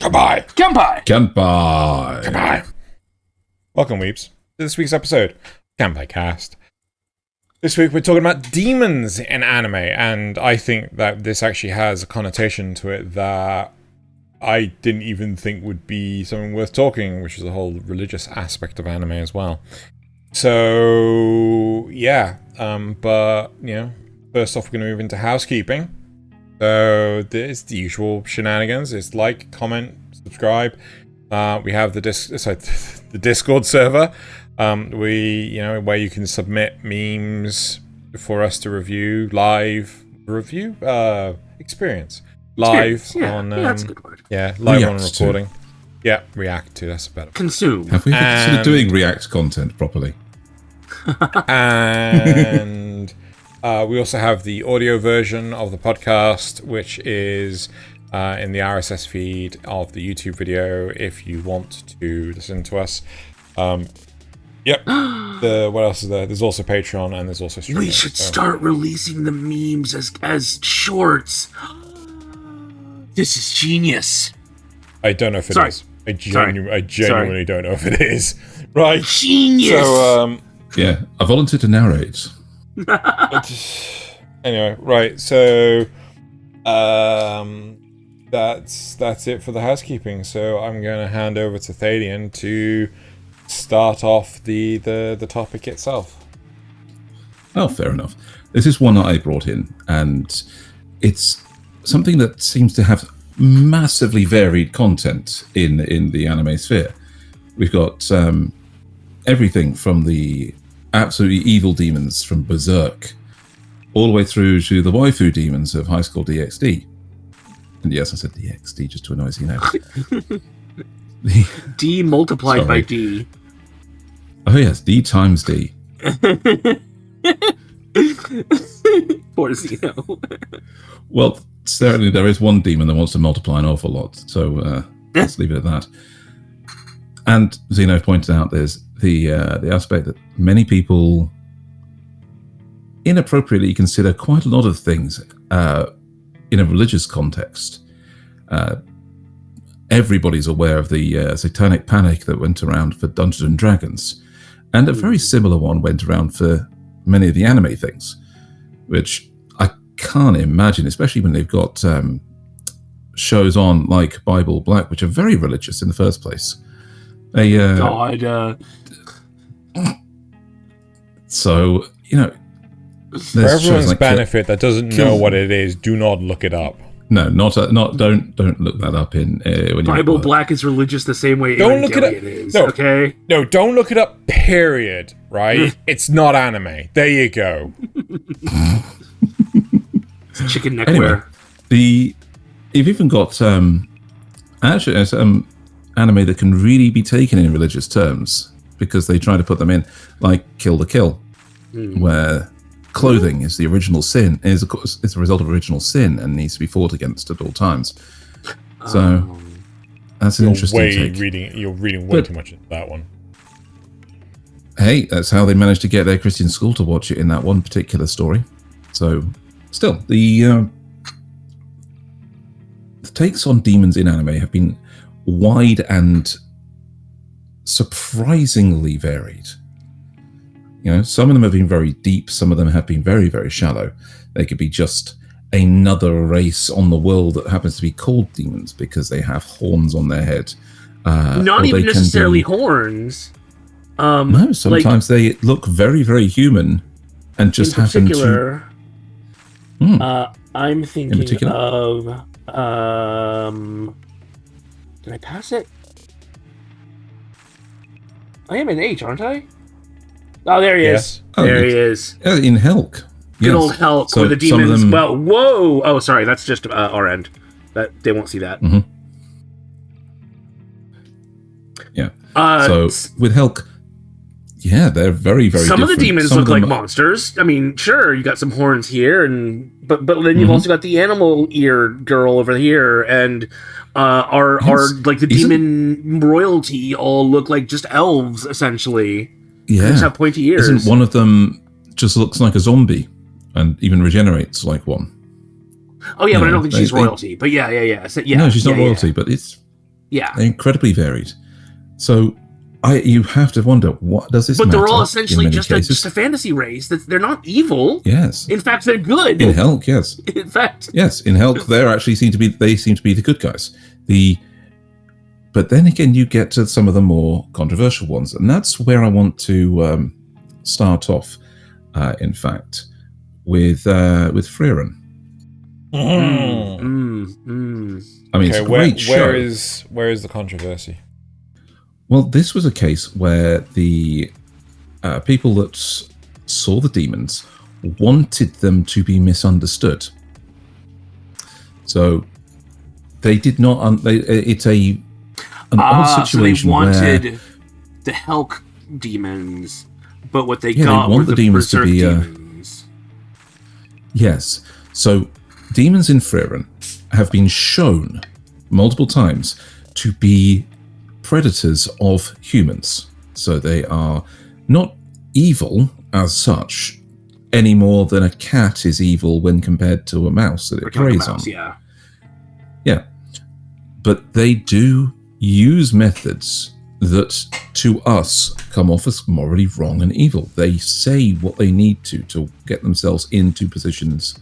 Kanpai! Kanpai! Kanpai! Kanpai! Welcome, weeps, to this week's episode of Kanpai Cast. This week we're talking about demons in anime, and I think that this actually has a connotation to it that I didn't even think would be something worth talking, which is the whole religious aspect of anime as well. So, yeah, but, you know, first off we're going to move into housekeeping. So, there's the usual shenanigans. It's like, comment, subscribe. We have the Discord server, where you can submit memes for us to review, experience live on. That's a good word. Yeah, live React on recording. Yeah, react to. That's better. Consume. Have we ever considered doing React content properly? And we also have the audio version of the podcast, which is in the RSS feed of the YouTube video if you want to listen to us. Yep. What else is there? There's also Patreon and there's also streaming. We should start releasing the memes as shorts. This is genius. I don't know if it is. I genuinely don't know if it is. Right. Genius. So, Yeah, I volunteered to narrate. anyway, right. So, that's it for the housekeeping. So I'm going to hand over to Thaylien to start off the topic itself. Oh, fair enough. This is one that I brought in, and it's something that seems to have massively varied content in the anime sphere. We've got everything from the absolutely evil demons from Berserk all the way through to the waifu demons of High School DxD. And yes, I said DxD just to annoy you now. D multiplied by D. Oh yes, D times D. Poor Zeno. Well, certainly there is one demon that wants to multiply an awful lot, so let's leave it at that. And Zeno pointed out there's the aspect that many people inappropriately consider quite a lot of things in a religious context. Everybody's aware of the satanic panic that went around for Dungeons and Dragons, and a very similar one went around for many of the anime things, which I can't imagine, especially when they've got shows on like Bible Black, which are very religious in the first place. For So, everyone's benefit that doesn't know what it is, do not look it up. No, don't look that up in when Bible Black is religious the same way Don't look it up. Is, no, okay? No, don't look it up. Period. Right? It's not anime. There you go. It's chicken neckwear. Anyway, you've even got actually some anime that can really be taken in religious terms because they try to put them in, like Kill the Kill, where clothing is the original sin, is of course it's a result of original sin and needs to be fought against at all times. So that's an interesting take. You're reading way too much into that one. Hey, that's how they managed to get their Christian school to watch it in that one particular story. So, still, the takes on demons in anime have been wide and surprisingly varied. Some of them have been very deep, some of them have been very, very shallow. They could be just another race on the world that happens to be called demons because they have horns on their head. Not even necessarily horns. No, sometimes they look very, very human and just happen to... I'm thinking of... Did I pass it? I am an H, aren't I? Oh, there he is. Oh, there he is. In Helck. Good old Helck, where the demons... Well, whoa! Oh, sorry, that's just our end. They won't see that. Mm-hmm. Yeah. So, with Helck, yeah, they're very, very some different. Of the demons look like monsters. I mean, sure, you got some horns here, but then you've also got the animal ear girl over here, and our like the demon royalty all look like just elves, essentially. Yeah. They just have pointy ears. Isn't one of them just looks like a zombie and even regenerates like one? Oh, yeah, but I don't think she's royalty. But yeah. So, yeah. No, she's not royalty, but it's Yeah. They're incredibly varied. So you have to wonder, what does this But matter? they're all essentially just a fantasy race. They're not evil. Yes. In fact, they're good. In Helck, yes. In fact. Yes, in Helck, they seem to be the good guys. But then again, you get to some of the more controversial ones, and that's where I want to start off. In fact, with Frieren. I mean, it's a great show. Where is the controversy? Well, this was a case where the people that saw the demons wanted them to be misunderstood. So they did not. It's an odd situation so they wanted where the Helck demons, but what they they got want were the demons to be demons. Yes. So demons in Frieren have been shown multiple times to be predators of humans. So they are not evil as such any more than a cat is evil when compared to a mouse that it preys on. Yeah. Yeah. But they do use methods that to us come off as morally wrong and evil. They say what they need to get themselves into positions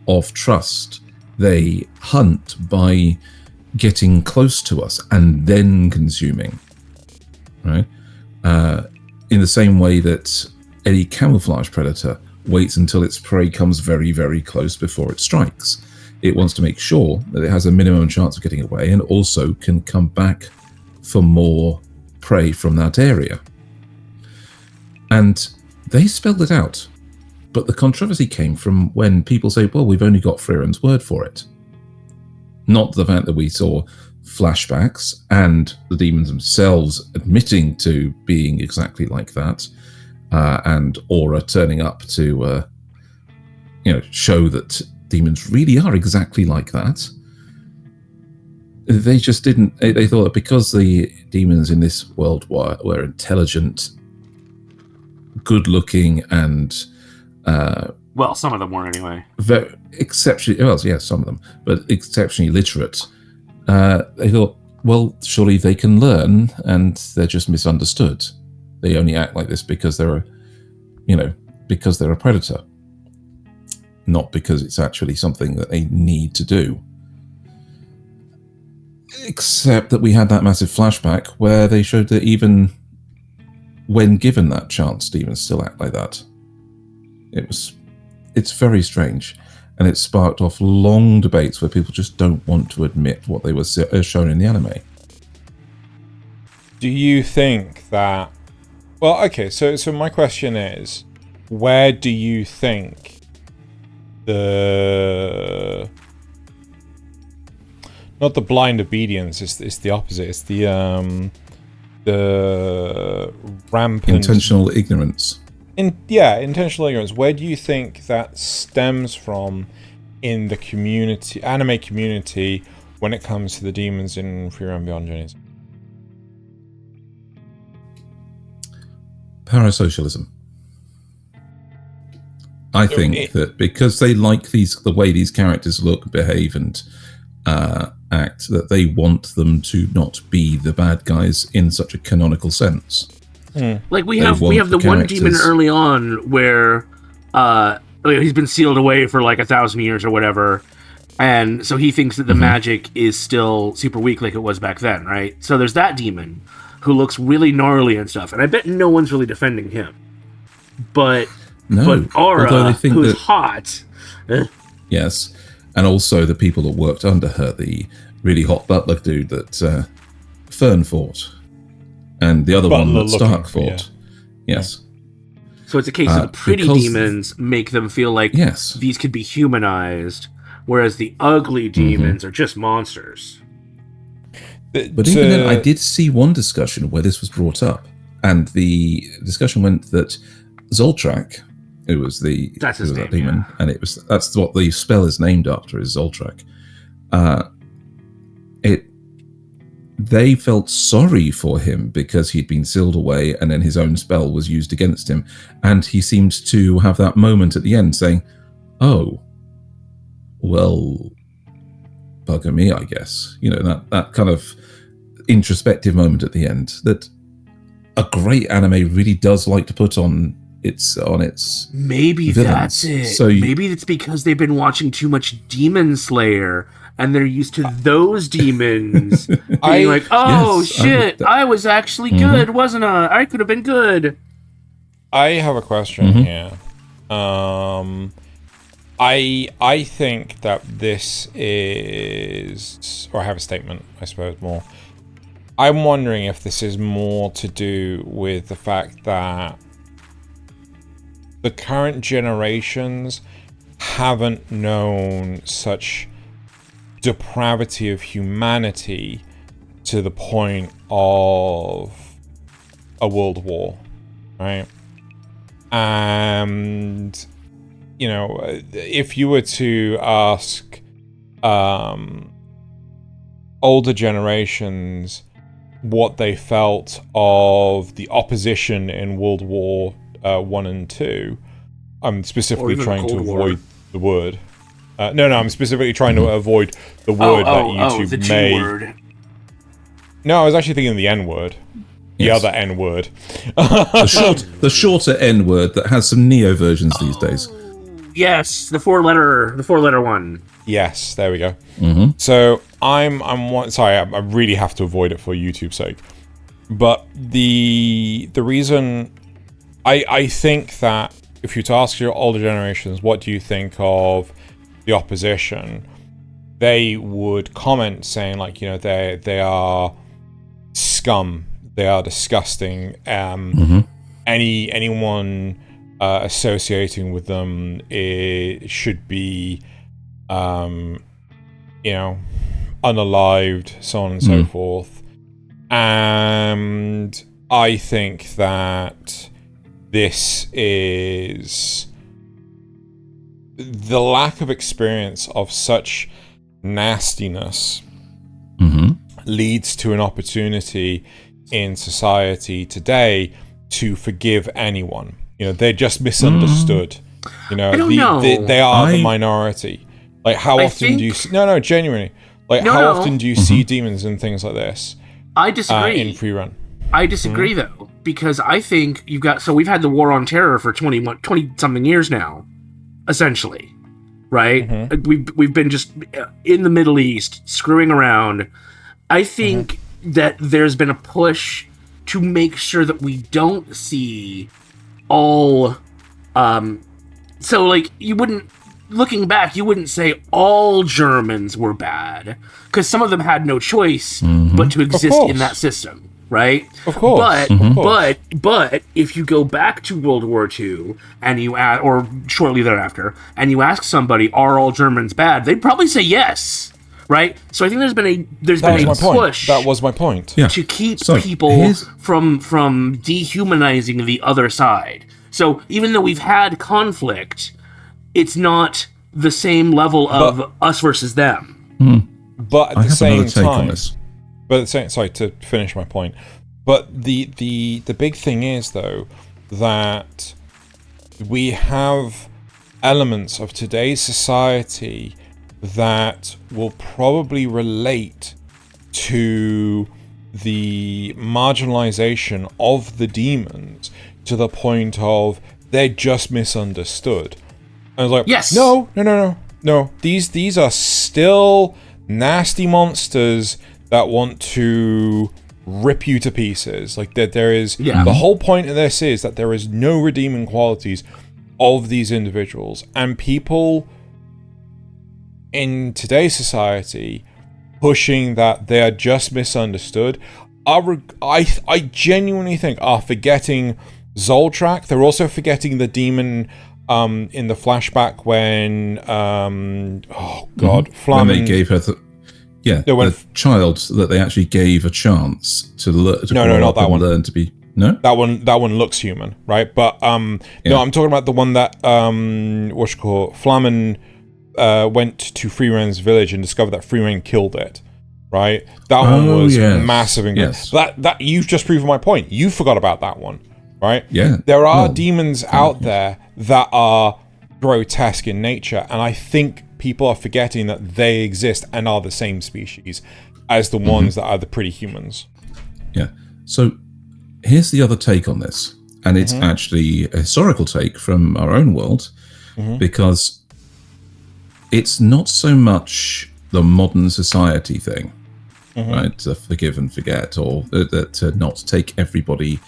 of trust. They hunt by getting close to us and then consuming, right? In the same way that any camouflage predator waits until its prey comes very, very close before it strikes. It wants to make sure that it has a minimum chance of getting away and also can come back for more prey from that area. And they spelled it out. But the controversy came from when people say, well, we've only got Frieren's word for it. Not the fact that we saw flashbacks and the demons themselves admitting to being exactly like that, and Aura turning up to show that demons really are exactly like that. They just didn't. They thought that because the demons in this world were intelligent, good-looking, and well, some of them were anyway. Very exceptionally, well, yeah, some of them, but exceptionally literate. They thought, well, surely they can learn, and they're just misunderstood. They only act like this because they're a predator, not because it's actually something that they need to do. Except that we had that massive flashback where they showed that even when given that chance, demons still act like that. It's very strange, and it sparked off long debates where people just don't want to admit what they were shown in the anime. Do you think that... Well, okay, so my question is, where do you think the... Not the blind obedience, it's the opposite. It's the rampant... Intentional ignorance. Intentional ignorance. Where do you think that stems from in the community, anime community, when it comes to the demons in Frieren Beyond Journeys? Parasocialism. I think that because they like the way these characters look, behave, and act, that they want them to not be the bad guys in such a canonical sense. Like we have the one demon early on where he's been sealed away for like 1,000 years or whatever, and so he thinks that the magic is still super weak like it was back then, right? So there's that demon who looks really gnarly and stuff, and I bet no one's really defending him. But Aura, who's hot. Yes, and also the people that worked under her, the really hot butler dude that Fern fought. And the other one that Stark fought. Yeah. Yes. So it's a case of the pretty demons make them feel like these could be humanized, whereas the ugly demons are just monsters. But even then, I did see one discussion where this was brought up, and the discussion went that Zoltrak, who was that demon, and that's what the spell is named after, is Zoltrak. They felt sorry for him because he'd been sealed away and then his own spell was used against him. And he seemed to have that moment at the end saying, oh, well, bugger me, I guess. That kind of introspective moment at the end that a great anime really does like to put on its maybe villains. That's it. So maybe it's because they've been watching too much Demon Slayer and they're used to those demons being like, oh shit, I was actually good, wasn't I? I could have been good. I have a question here. I think that this is, or I have a statement, I suppose, more. I'm wondering if this is more to do with the fact that the current generations haven't known such depravity of humanity to the point of a world war, right? And, you know, if you were to ask older generations what they felt of the opposition in World War 1 and 2, I'm specifically trying to avoid the word. No, I'm specifically trying to avoid the word that YouTube the may. G-word. No, I was actually thinking the N-word. The other N-word. the shorter N-word that has some Neo versions these days. Yes, the four-letter one. Yes, there we go. So sorry, I really have to avoid it for YouTube's sake. But the reason I think that if you were to ask your older generations, what do you think of the opposition, they would comment saying, like, you know, they are scum, they are disgusting. Anyone associating with them, it should be, you know, unalived, so on and so forth. And I think that this is the lack of experience of such nastiness leads to an opportunity in society today to forgive anyone. You know, they're just misunderstood. You know, they are the minority. Like, how often do you see... No, genuinely. Like, how often do you see demons and things like this? I disagree. In Frieren. I disagree, though, because I think you've got... So we've had the War on Terror for 20-something years now, essentially, right? We've been just in the Middle East, screwing around. I think that there's been a push to make sure that we don't see all... so, like, you wouldn't... Looking back, you wouldn't say all Germans were bad, because some of them had no choice but to exist in that system, right? Of course. But if you go back to World War II and you or shortly thereafter, and you ask somebody, "Are all Germans bad?" They'd probably say yes, right? So I think there's been a push. That was my point. To keep people from dehumanizing the other side. So even though we've had conflict, it's not the same level of us versus them. But at the same time, sorry to finish my point. But the big thing is, though, that we have elements of today's society that will probably relate to the marginalization of the demons to the point of they're just misunderstood. I was like, yes. No. These are still nasty monsters that want to rip you to pieces. Like, that there is... The whole point of this is that there is no redeeming qualities of these individuals. And people in today's society pushing that they are just misunderstood I genuinely think are forgetting Zoltrak. They're also forgetting the demon... in the flashback when when they gave her the child that they actually gave a chance to grow up and learn to be that one looks human, right? But no, I'm talking about the one that Flamen went to Frieren's village and discovered that Frieren killed it, right? That one was massive. That you've just proven my point. You forgot about that one. Right? Yeah. There are demons out there that are grotesque in nature, and I think people are forgetting that they exist and are the same species as the ones that are the pretty humans. Yeah. So here's the other take on this, and it's actually a historical take from our own world, because it's not so much the modern society thing, right? To forgive and forget, or to not take everybody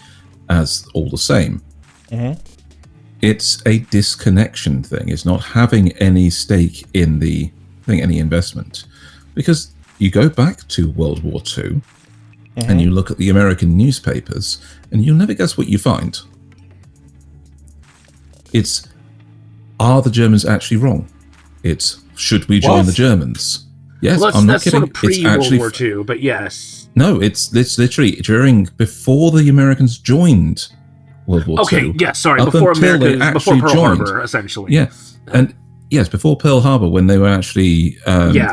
as all the same. It's a disconnection thing. It's not having any stake in the thing, any investment. Because you go back to World War II and you look at the American newspapers, and you'll never guess what you find. It's, are the Germans actually wrong? It's, should we join the Germans? Yes, well, I'm not kidding. Sort of pre-World War II, but yes. No, it's literally before the Americans joined World War II. Okay, yeah, sorry, before Pearl Harbor, essentially. Yeah, and yes, before Pearl Harbor, when they were actually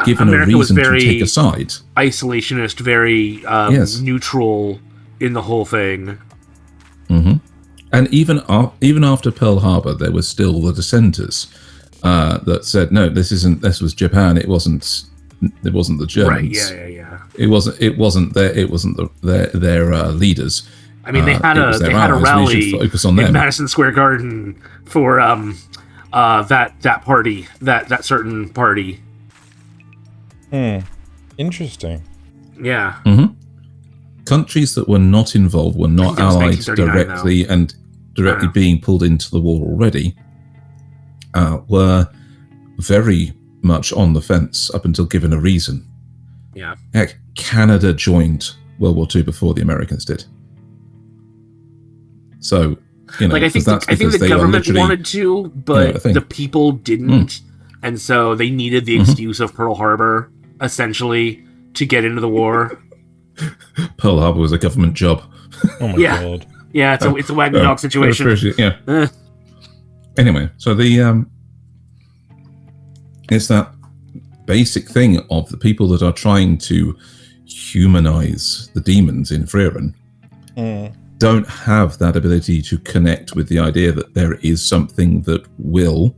given America a reason to take a side. Isolationist, very neutral in the whole thing. And even after Pearl Harbor, there was still the dissenters that said, no, this was Japan. It wasn't the Germans. Right, yeah. It wasn't their leaders. I mean, they had a rally in Madison Square Garden for that party, that certain party. Interesting. Yeah. Countries that were not involved, were not allied directly and directly being pulled into the war already, were very much on the fence up until given a reason. Yeah. Heck, Canada joined World War II before the Americans did. So, I think the government wanted to, but the people didn't, and so they needed the excuse of Pearl Harbor, essentially, to get into the war. Pearl Harbor was a government job. Oh my god! Yeah, it's a wagon dog situation. Anyway, so it's that basic thing of the people that are trying to humanize the demons in Frieren. Don't have that ability to connect with the idea that there is something that will,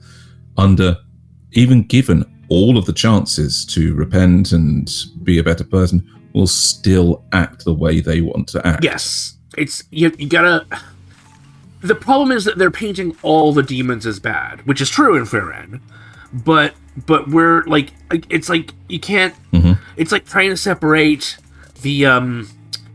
even given all of the chances to repent and be a better person, will still act the way they want to act. Yes. It's you gotta. The problem is that they're painting all the demons as bad, which is true in Frieren, but we're it's like you can't. It's like trying to separate the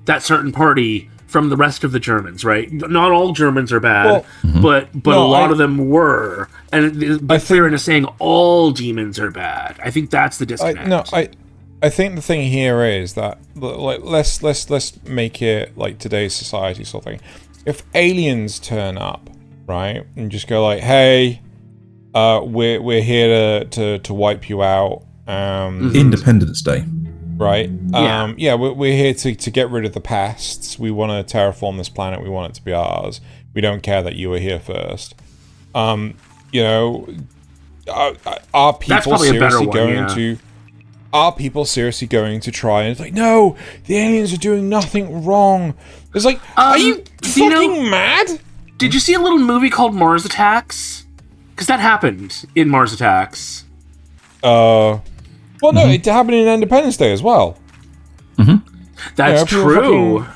that certain party from the rest of the Germans, right? Not all Germans are bad, but a lot of them were. And Frieren is saying all demons are bad. I think that's the disconnect. I think the thing here is that let's make it like today's society sort of thing. If aliens turn up, right, and just go like, "Hey, we're here to wipe you out." Independence Day. Right. We're here to get rid of the pests. We want to terraform this planet. We want it to be ours. We don't care that you were here first. Are people seriously going to? Are people seriously going to try and no, the aliens are doing nothing wrong? It's like, are you fucking mad? Did you see a little movie called Mars Attacks? Because that happened in Mars Attacks. Well, no, it happened in Independence Day as well. That's true.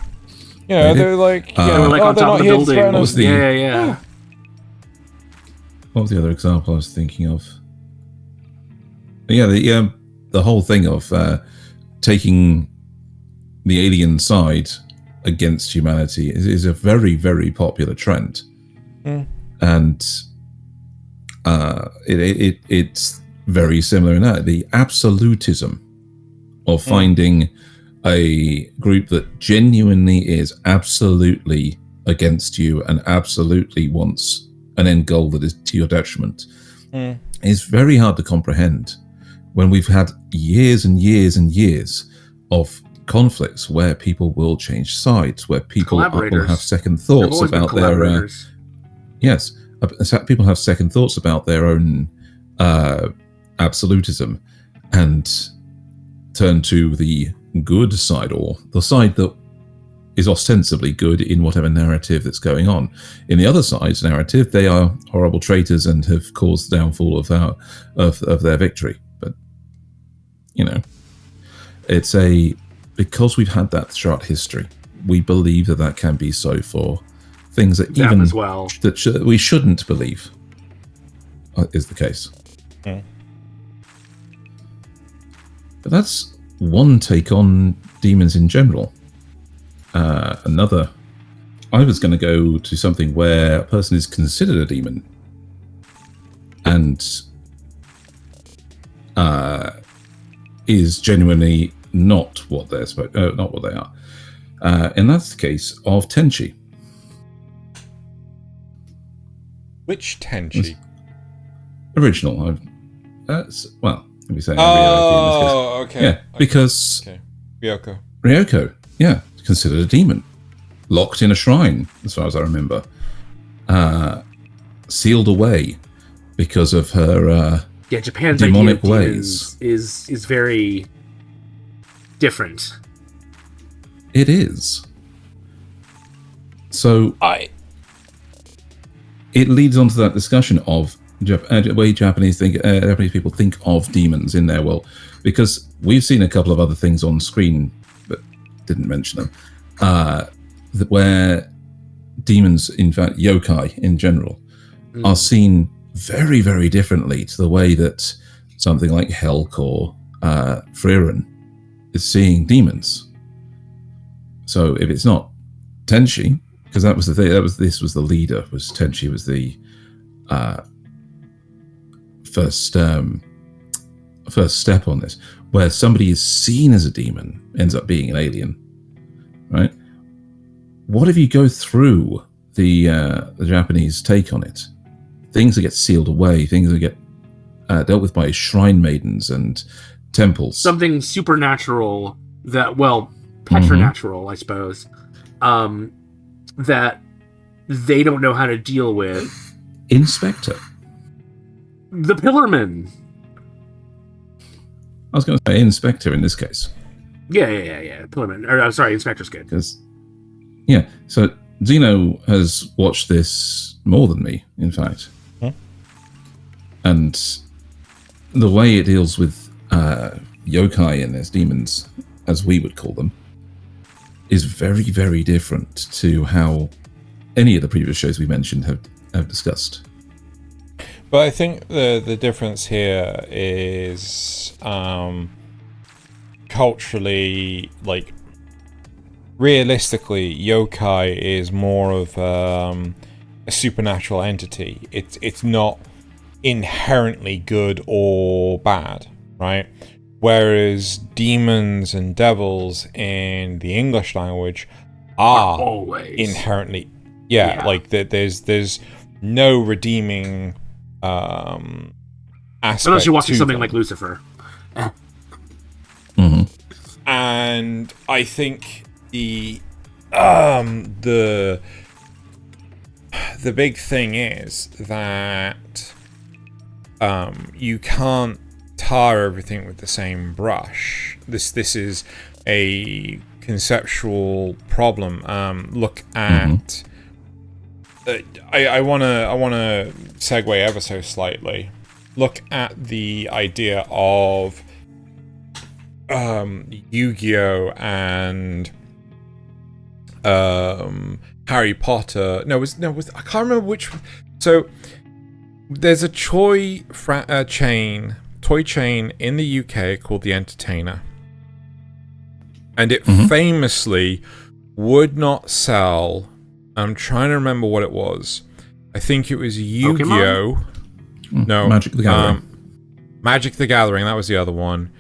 They're like, on top of the building. What was Yeah. What was the other example I was thinking of? The whole thing of taking the alien side against humanity is a very, very popular trend, and it's very similar in that the absolutism of finding a group that genuinely is absolutely against you and absolutely wants an end goal that is to your detriment is very hard to comprehend when we've had years and years and years of conflicts where people will change sides, where people will have second thoughts about their people have second thoughts about their own absolutism and turn to the good side, or the side that is ostensibly good in whatever narrative that's going on. In the other side's narrative, they are horrible traitors and have caused the downfall of their victory. But it's because we've had that throughout history, we believe that can be so for things that Them even as well. that we shouldn't believe is the case. Mm. But that's one take on demons in general. Another, I was going to go to something where a person is considered a demon and is genuinely not what they're not what they are. And that's the case of Tenchi. Which Tenchi? Original. Well, let me say. Oh, okay. Yeah, okay. because Ryo-Ohki, yeah, considered a demon, locked in a shrine, as far as I remember, sealed away because of her Japan's demonic idea of ways. demons is very different. It is. So it leads on to that discussion of the way Japanese people think of demons in their world, because we've seen a couple of other things on screen, but didn't mention them, where demons, in fact, yokai in general, are seen very, very differently to the way that something like Helck or Frieren is seeing demons. So if it's not Tenchi, because that was the thing, this was the leader, was Tenchi was the first step on this, where somebody is seen as a demon ends up being an alien, right? What if you go through the Japanese take on it? Things that get sealed away, things that get dealt with by shrine maidens and temples. Something supernatural that, well, preternatural, I suppose, that they don't know how to deal with. In Spectre. The Pillarmen. I was going to say in Spectre in this case. Yeah. Pillarmen. Or, sorry, Inspector's good. Yeah, so Zeno has watched this more than me, in fact. And the way it deals with yokai and their demons, as we would call them, is very, very different to how any of the previous shows we mentioned have discussed. But I think the difference here is culturally, like, realistically, yokai is more of a supernatural entity. It's not inherently good or bad, right? Whereas demons and devils in the English language are always inherently, like there's no redeeming aspect. Unless you're watching something them. like Lucifer. And I think the big thing is that you can't tar everything with the same brush. This is a conceptual problem. Look at I wanna segue ever so slightly. Look at the idea of Yu-Gi-Oh! And Harry Potter. I can't remember which. So there's a toy chain in the UK called The Entertainer, and it famously would not sell. I'm trying to remember what it was. I think it was Yu-Gi-Oh! No, Magic the Gathering. Magic the Gathering. That was the other one,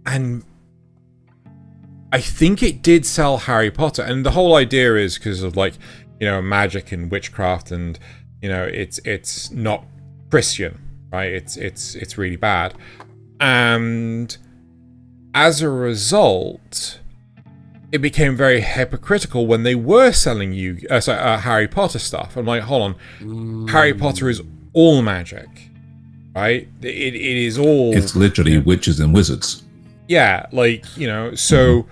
and I think it did sell Harry Potter. And the whole idea is because of, like, you know, magic and witchcraft, and you know, it's not Christian, right? It's really bad, and as a result, it became very hypocritical when they were selling Harry Potter stuff. I'm like, hold on, Harry Potter is all magic, right? It is all. It's literally witches and wizards. Yeah, like, you know, so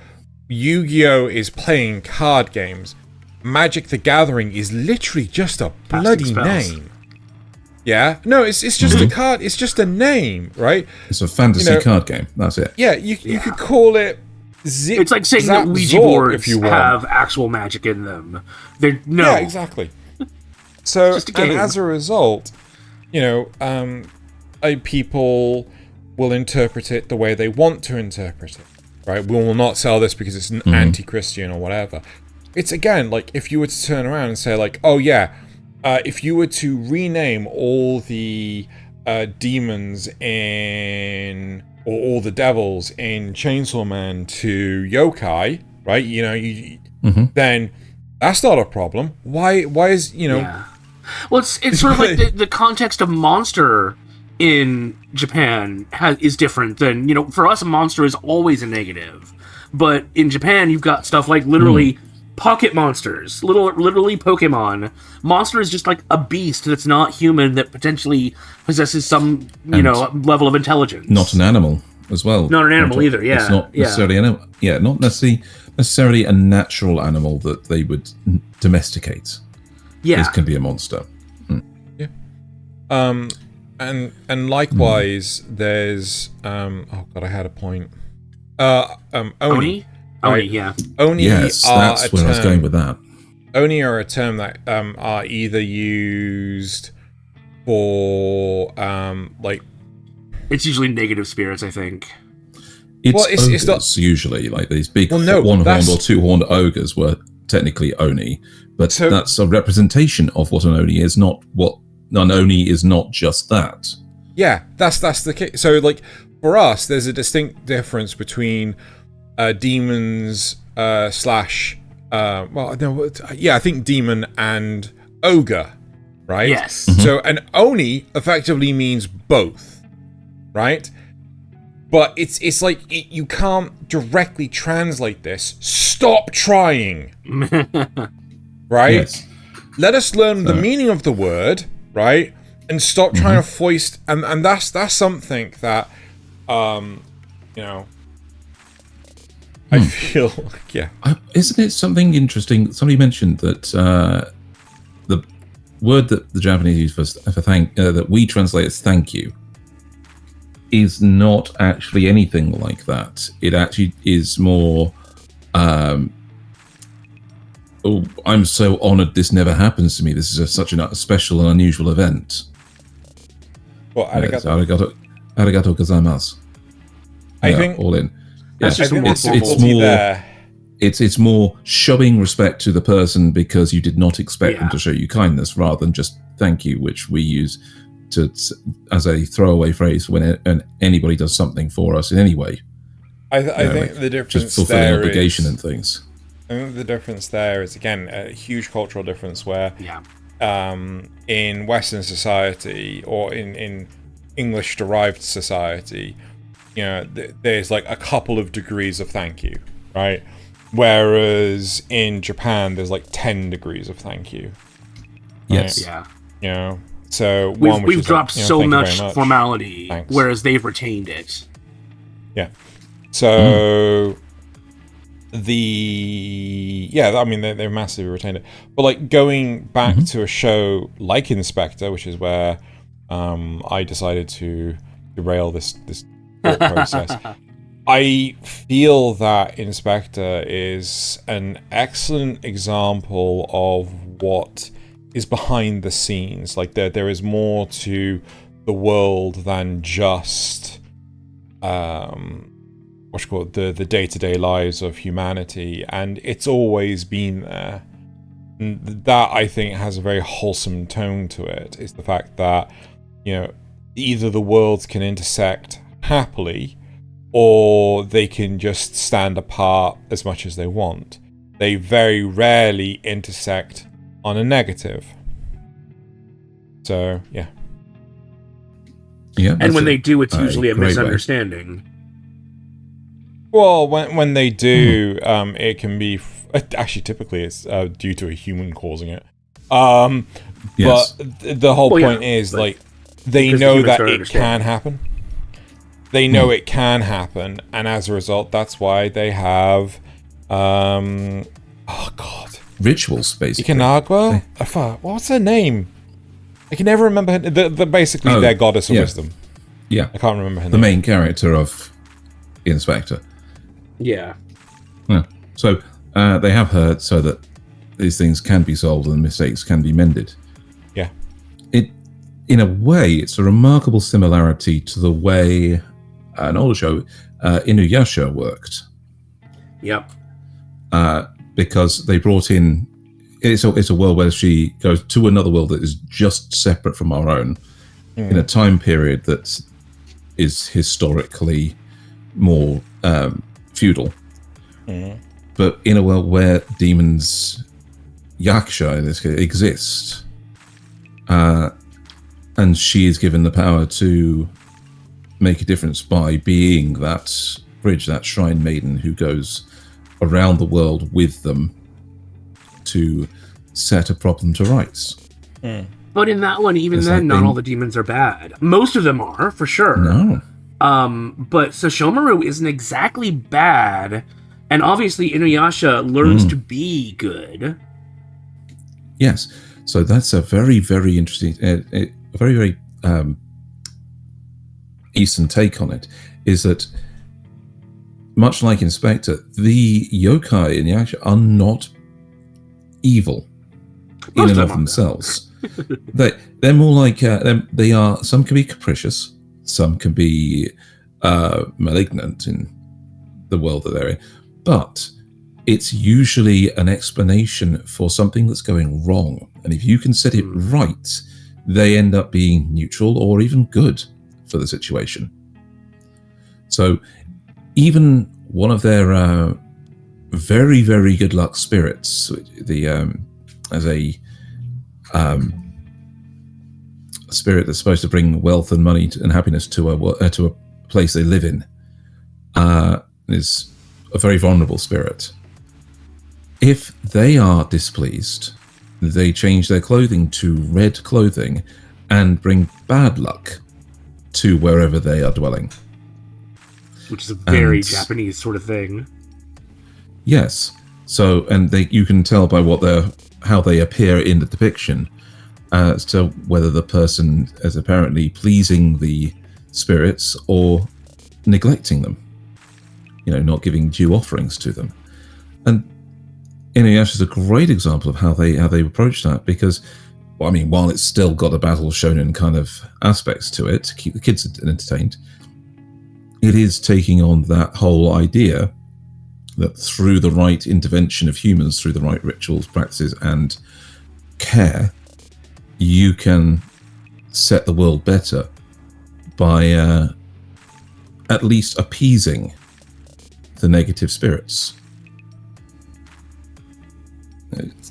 Yu-Gi-Oh! Is playing card games. Magic the Gathering is literally just a bloody name. Yeah? No, it's just a card. It's just a name, right? It's a fantasy card game. That's it. Yeah, you could call it It's like saying that Ouija Zork, boards if you want. have actual magic in them. No. Yeah, exactly. So, Just a game. and as a result, people will interpret it the way they want to interpret it, right? We will not sell this because it's anti-Christian or whatever. It's, again, like, if you were to turn around and say, like, oh, yeah, if you were to rename all the demons in... or all the devils in Chainsaw Man to yokai, right? Then that's not a problem. Why is, Yeah. Well, it's sort of like the context of monster in Japan is different than, for us, a monster is always a negative. But in Japan, you've got stuff like literally pocket monsters, literally Pokemon. Monster is just like a beast that's not human that potentially possesses some, level of intelligence. Not an animal as well. Not an animal either, yeah. It's not necessarily not necessarily a natural animal that they would domesticate. Yeah. This can be a monster. Yeah. And likewise, there's oh god, I had a point. Oni. Oni, yeah. Oni. Yes, that's where I was going with that. Oni are a term that are either used for It's usually negative spirits, I think. It's not usually like these big one-horned or two-horned ogres were technically Oni, but that's a representation of what an Oni is, not what an Oni is. Not just that. Yeah, that's the case. So, like, for us, there's a distinct difference between demons I think demon and ogre, right? Yes. Mm-hmm. So an Oni effectively means both, right? But it's like you can't directly translate this. Stop trying, right? Yes. Let us learn the meaning of the word, right? And stop trying to foist. And that's something that, I feel like, yeah. Isn't it something interesting? Somebody mentioned that the word that the Japanese use for thank that we translate as thank you is not actually anything like that. It actually is more, I'm so honored this never happens to me. This is such a special and unusual event. Well, arigato. Yes, arigato gozaimasu. I think all in. That's just it's more showing respect to the person because you did not expect them to show you kindness, rather than just thank you, which we use as a throwaway phrase when anybody does something for us in any way. I think the difference just fulfilling there obligation and things. I think the difference there is, again, a huge cultural difference where in Western society or in English-derived society, there's like a couple of degrees of thank you, right? Whereas in Japan, there's like 10 degrees of thank you. Right? Yes. Yeah. So we've dropped so much formality, Thanks. whereas they've retained it. Yeah. So they've massively retained it. But like going back to a show like Inspector, which is where I decided to derail this thought process. I feel that Inspector is an excellent example of what is behind the scenes. Like there is more to the world than just the day-to-day lives of humanity, and it's always been there. And that, I think, has a very wholesome tone to it, is the fact that either the worlds can intersect happily, or they can just stand apart as much as they want. They very rarely intersect on a negative. So, yeah. And when they do, it's usually a misunderstanding. Well, when they do, it can be... Actually, typically, it's due to a human causing it. Yes. But the whole point is, like, they know that it can happen. They know it can happen, and as a result, that's why they have... rituals, basically. Ikanagwa? What's her name? I can never remember her... basically, their goddess of wisdom. Yeah. I can't remember her name. The main character of Inspector. Yeah. Yeah. So they have heard so that these things can be solved and mistakes can be mended. Yeah. In a way, it's a remarkable similarity to the way an older show, Inuyasha, worked. Yep. Because they brought in... It's a world where she goes to another world that is just separate from our own in a time period that is historically more feudal. But in a world where demons, yaksha in this case, exist, and she is given the power to make a difference by being that bridge, that shrine maiden who goes around the world with them to set a problem to rights. But in that one, even then, not all the demons are bad. Most of them are, for sure. No. But Sesshomaru isn't exactly bad, and obviously Inuyasha learns to be good. Yes. So that's a very, very interesting, a very, very Eastern take on it, is that much like in Spectre, the yokai in Inuyasha are not evil in and of themselves. They're more like they are. Some can be capricious, some can be malignant in the world that they're in, but it's usually an explanation for something that's going wrong. And if you can set it right, they end up being neutral or even good for the situation. So even one of their very, very good luck spirits, as a spirit that's supposed to bring wealth and money and happiness to a place they live in, is a very vulnerable spirit. If they are displeased, they change their clothing to red clothing and bring bad luck to wherever they are dwelling. Which is a very Japanese sort of thing. Yes. So, and you can tell by how they appear in the depiction as to whether the person is apparently pleasing the spirits or neglecting them. Not giving due offerings to them. And Inuyasha is a great example of how they approach that, because, while it's still got a battle shonen kind of aspects to it to keep the kids entertained, it is taking on that whole idea that through the right intervention of humans, through the right rituals, practices, and care, you can set the world better by at least appeasing the negative spirits.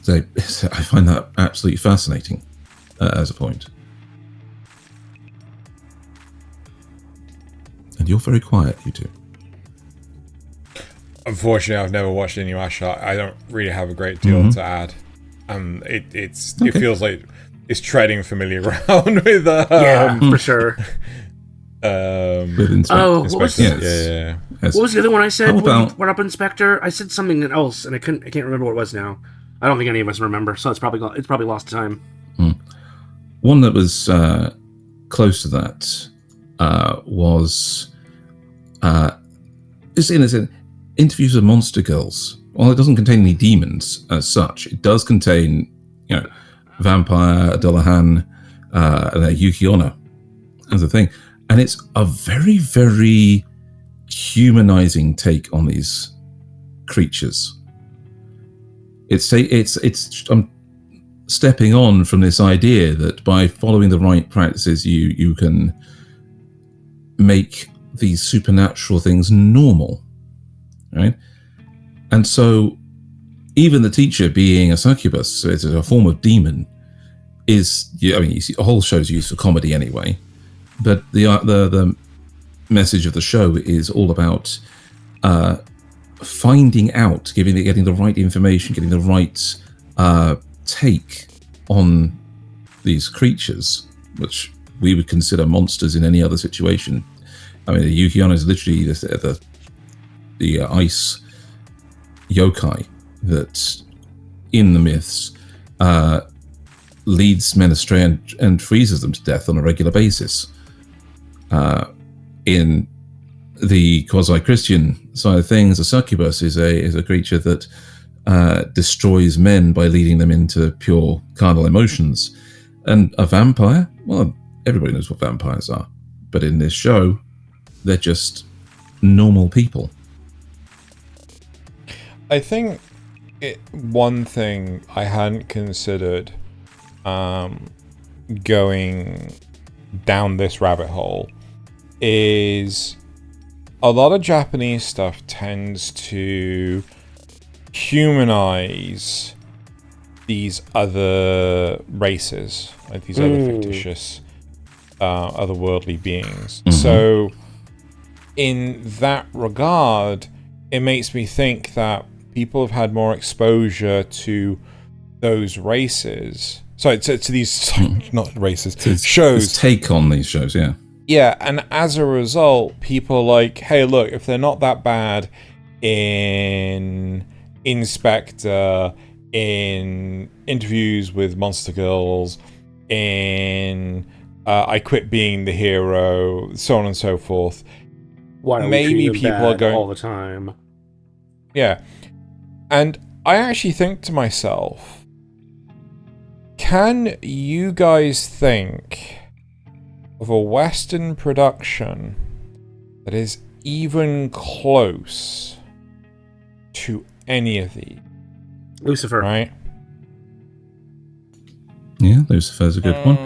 I find that absolutely fascinating as a point. And you're very quiet, you two. Unfortunately, I've never watched Inuyasha. I don't really have a great deal to add. It feels like it's treading familiar ground with for sure. With what was Yes. What was the other one I said? What up in Spectre? I said something else, and I can't remember what it was now. I don't think any of us remember, so it's probably lost time. One that was close to that was interviews with monster girls. Well, it doesn't contain any demons as such. It does contain, vampire, Dullahan, and Yuki Onna as a thing, and it's a very, very humanizing take on these creatures. I'm stepping on from this idea that by following the right practices, you can make these supernatural things normal, right? And so even the teacher being a succubus, so it's a form of demon, you see the whole show's used for comedy anyway, but the message of the show is all about finding out, getting the right information, getting the right take on these creatures, which we would consider monsters in any other situation. The Yuki Onna is literally the ice yokai that, in the myths, leads men astray and freezes them to death on a regular basis. In the quasi-Christian side of things, a succubus is a creature that destroys men by leading them into pure carnal emotions. And a vampire, well, everybody knows what vampires are. But in this show, they're just normal people. I think one thing I hadn't considered going down this rabbit hole is a lot of Japanese stuff tends to humanize these other races, like these other fictitious, otherworldly beings. Mm-hmm. So, in that regard, it makes me think that people have had more exposure to those races. Sorry, to these, not races, shows. It's take on these shows, yeah. Yeah, and as a result, people are like, hey, look, if they're not that bad in Spectre, in interviews with Monster Girls, in I Quit Being the Hero, so on and so forth. Why are maybe we people bad are going all the time? Yeah. And I actually think to myself, can you guys think of a Western production that is even close to any of these? Lucifer. Right? Yeah, Lucifer's a good one.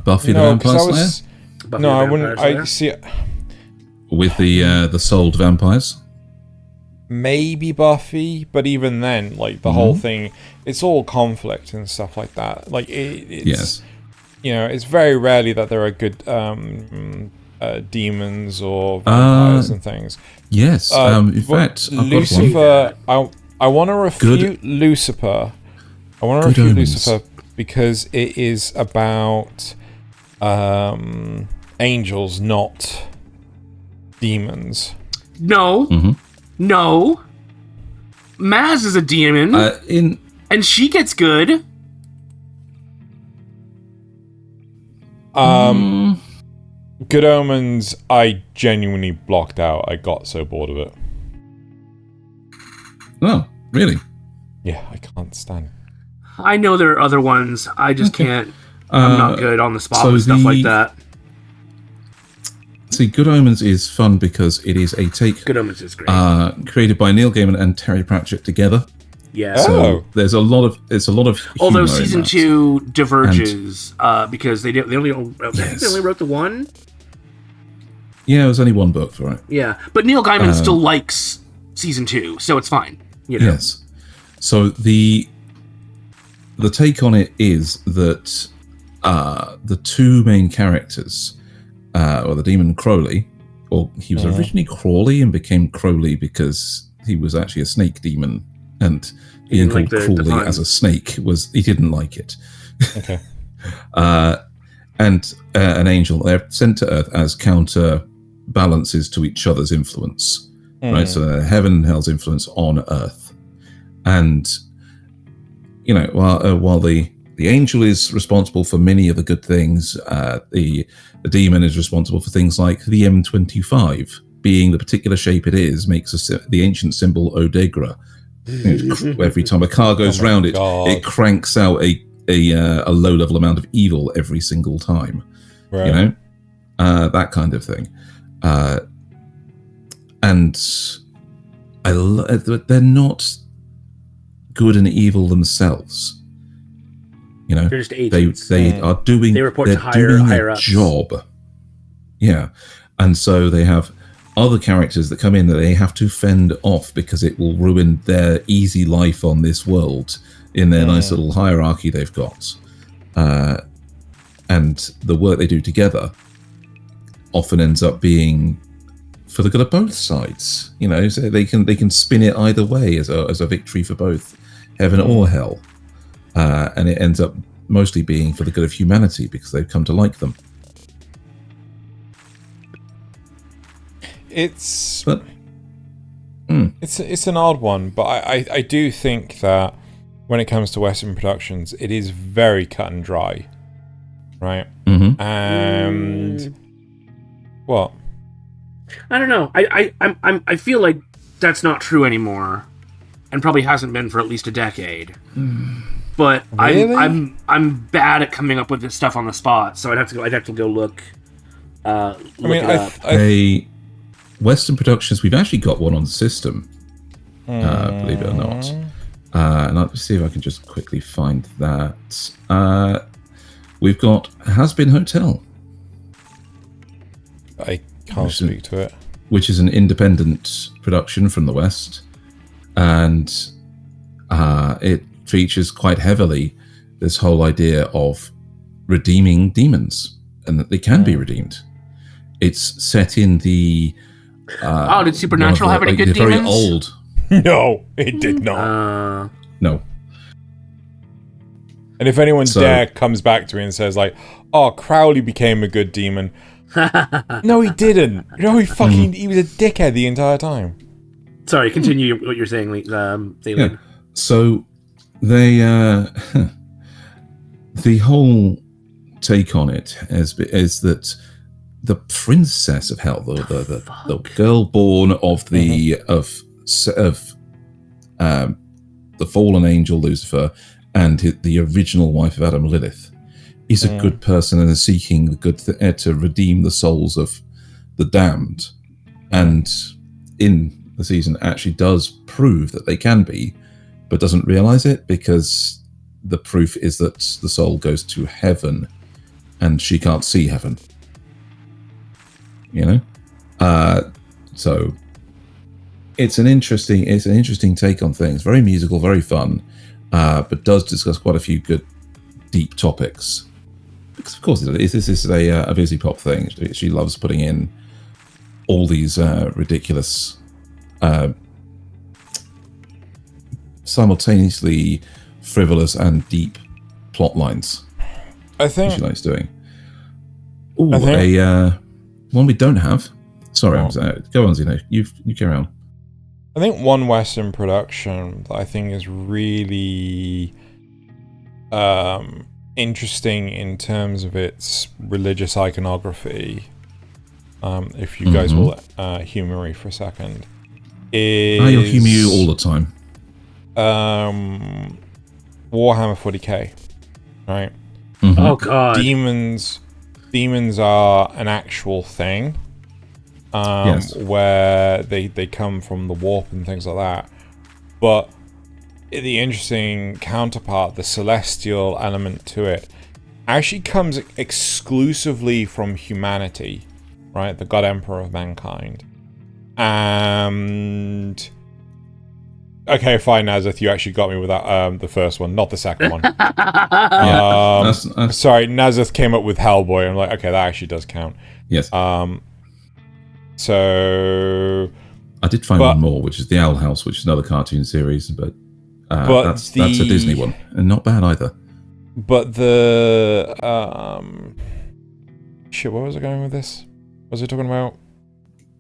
Buffy the Vampire Slayer? Buffy No, the I Vampire wouldn't. Slayer? I see it. With the souled vampires? Maybe Buffy, but even then, like the whole thing, it's all conflict and stuff like that. Like it's, Yes. You know, it's very rarely that there are good demons or vampires and things. Yes. In fact, I've got one. Lucifer. I want to refute Lucifer. I want to Good refute Omens. Lucifer because it is about angels, not demons. No. Mm-hmm. No. Maz is a demon, and she gets good. Good Omens, I genuinely blocked out. I got so bored of it. Oh, really? Yeah, I can't stand. I know there are other ones. I just can't. I'm not good on the spot with stuff like that. See, Good Omens is fun because it is a take. Good Omens is great. Created by Neil Gaiman and Terry Pratchett together. Yeah. Oh. There's a lot of humor Although in season that. 2 diverges because they only wrote the one. Yeah, it was only one book for it. Yeah, but Neil Gaiman still likes season 2, so it's fine. You know? Yes. So the take on it is that the two main characters, or the demon Crowley, or he was originally Crawley and became Crowley because he was actually a snake demon, and being called Crawley as a snake he didn't like it. Okay. And an angel, they're sent to Earth as counterbalances to each other's influence, right? So heaven and hell's influence on Earth, and you know, while the angel is responsible for many of the good things, the demon is responsible for things like the M25 being the particular shape it is makes the ancient symbol Odegra. Every time a car goes round it, it cranks out a low-level amount of evil every single time. Right. You know, that kind of thing. And they're not good and evil themselves. You know, they're just agents. They are doing. They report to doing higher a ups. job. Yeah, and so they have other characters that come in that they have to fend off because it will ruin their easy life on this world in their nice little hierarchy they've got. And the work they do together often ends up being for the good of both sides. You know, so they can spin it either way as a victory for both heaven or hell. And it ends up mostly being for the good of humanity because they've come to like them. It's an odd one, but I do think that when it comes to Western productions, it is very cut and dry, right? Mm-hmm. And what? I don't know. I feel like that's not true anymore, and probably hasn't been for at least a decade. But Really? I'm bad at coming up with this stuff on the spot, so I'd have to go look. It up. Western Productions. We've actually got one on the system. Believe it or not. And I'll see if I can just quickly find that. We've got Hazbin Hotel. I can't speak to it. Which is an independent production from the West. And it features quite heavily this whole idea of redeeming demons and that they can be redeemed. It's set in the... did Supernatural have any good demons? Very old... No, it did not. No. And if anyone comes back to me and says like, "Oh, Crowley became a good demon," no, he didn't. No, he was a dickhead the entire time. Sorry, continue what you're saying, Thaylien. Yeah. So they the whole take on it is that the princess of hell, the girl born of the the fallen angel Lucifer and the original wife of Adam, Lilith, is a good person and is seeking the good to redeem the souls of the damned. And in the season actually does prove that they can be, but doesn't realize it because the proof is that the soul goes to heaven and she can't see heaven. You know? So it's an interesting take on things. Very musical, very fun, but does discuss quite a few good, deep topics. Because of course, this is a busy pop thing. She loves putting in all these ridiculous, simultaneously frivolous and deep plot lines. I think she likes doing. One we don't have. Sorry, go on, Zeno. You carry on. I think one Western production that I think is really interesting in terms of its religious iconography, if you guys will humor me for a second, is... I'll humor you all the time. Warhammer 40k, right? Mm-hmm. Oh god. Demons are an actual thing. Yes. Where they come from the warp and things like that. But the interesting counterpart, the celestial element to it, actually comes exclusively from humanity, right? The God Emperor of mankind. And... Okay, fine, Nasuth, you actually got me with that, the first one, not the second one. That's... Sorry, Nasuth came up with Hellboy. I'm like, okay, that actually does count. Yes. So I did find one more, which is the Owl House, which is another cartoon series, but that's a Disney one, and not bad either. But the shit, where was I going with this? What was I talking about?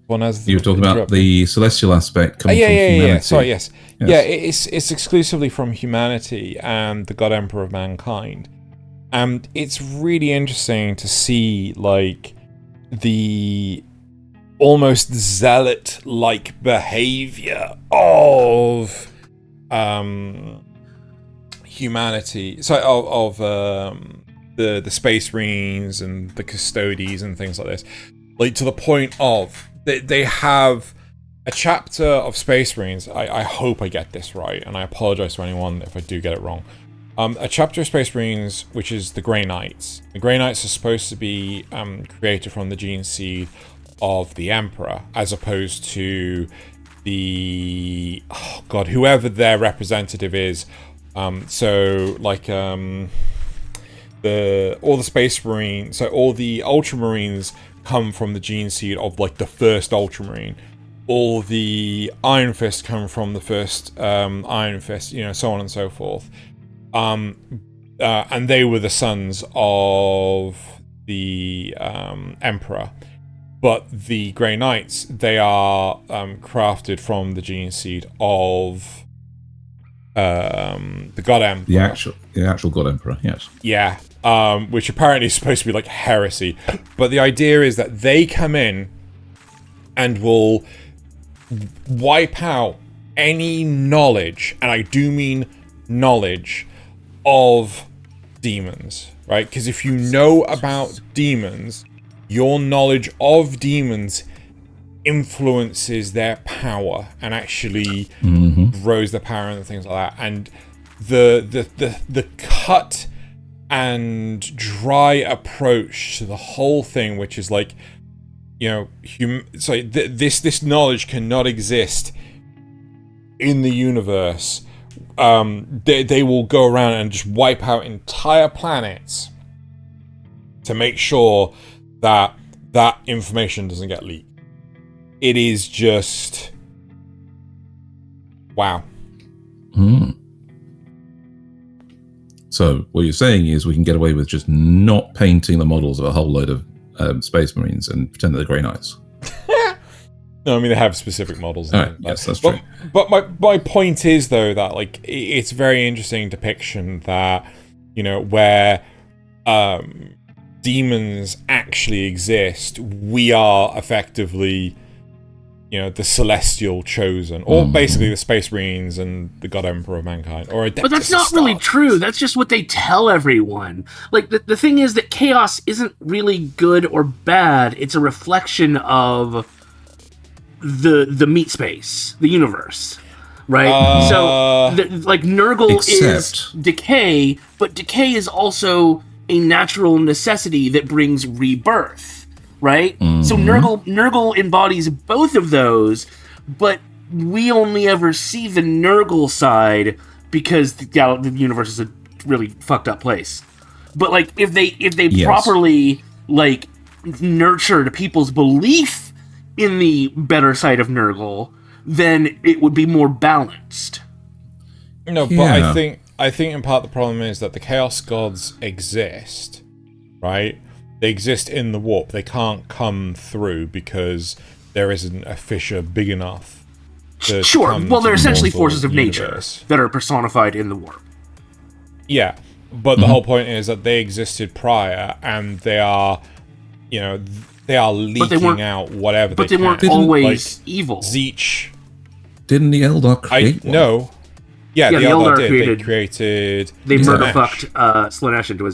You were talking about the celestial aspect coming from humanity. Yeah. Sorry, yes. Yeah, it's exclusively from humanity and the God Emperor of mankind, and it's really interesting to see like the almost zealot-like behavior of humanity. So of the Space Marines and the Custodies and things like this, like to the point of they have a chapter of Space Marines. I hope I get this right, and I apologize to anyone if I do get it wrong. A chapter of Space Marines, which is the Grey Knights. The Grey Knights are supposed to be created from the gene seed of the Emperor, as opposed to the whoever their representative is. So like all the Space Marines, so all the Ultramarines come from the gene seed of like the first Ultramarine. All the Iron Fist come from the first Iron Fist, you know, so on and so forth. And they were the sons of the Emperor. But the Grey Knights, they are crafted from the gene seed of the God Emperor. The actual God Emperor, yes. Yeah, which apparently is supposed to be like heresy. But the idea is that they come in and will wipe out any knowledge, and I do mean knowledge, of demons, right? Because if you know about demons, your knowledge of demons influences their power and actually grows their power and things like that. And the cut and dry approach to the whole thing, which is like, you know, this knowledge cannot exist in the universe. They will go around and just wipe out entire planets to make sure that that information doesn't get leaked. It is just wow. So what you're saying is we can get away with just not painting the models of a whole load of Space Marines and pretend they're Grey Knights. No, I mean they have specific models. Yes, that's true. But my point is though that like it's a very interesting depiction that, you know, where demons actually exist, we are effectively, you know, the celestial chosen, or basically the Space Marines and the God Emperor of Mankind, or but that's not really true. That's just what they tell everyone. Like the thing is that chaos isn't really good or bad. It's a reflection of the meat space, the universe, right? So like Nurgle is decay, but decay is also a natural necessity that brings rebirth, right? So Nurgle embodies both of those, but we only ever see the Nurgle side because the universe is a really fucked up place. But like if they properly like nurtured people's belief in the better side of Nurgle, then it would be more balanced. No, but I think in part the problem is that the Chaos Gods exist, right? They exist in the warp. They can't come through because there isn't a fissure big enough to well, they're essentially forces of nature that are personified in the warp. Yeah, but the whole point is that they existed prior, and they are, you know, they are leaking out whatever but they weren't can. always like evil. Zeech. Didn't the Eldar create one? No. Yeah, the Eldar did. They murder-fucked Slaanesh into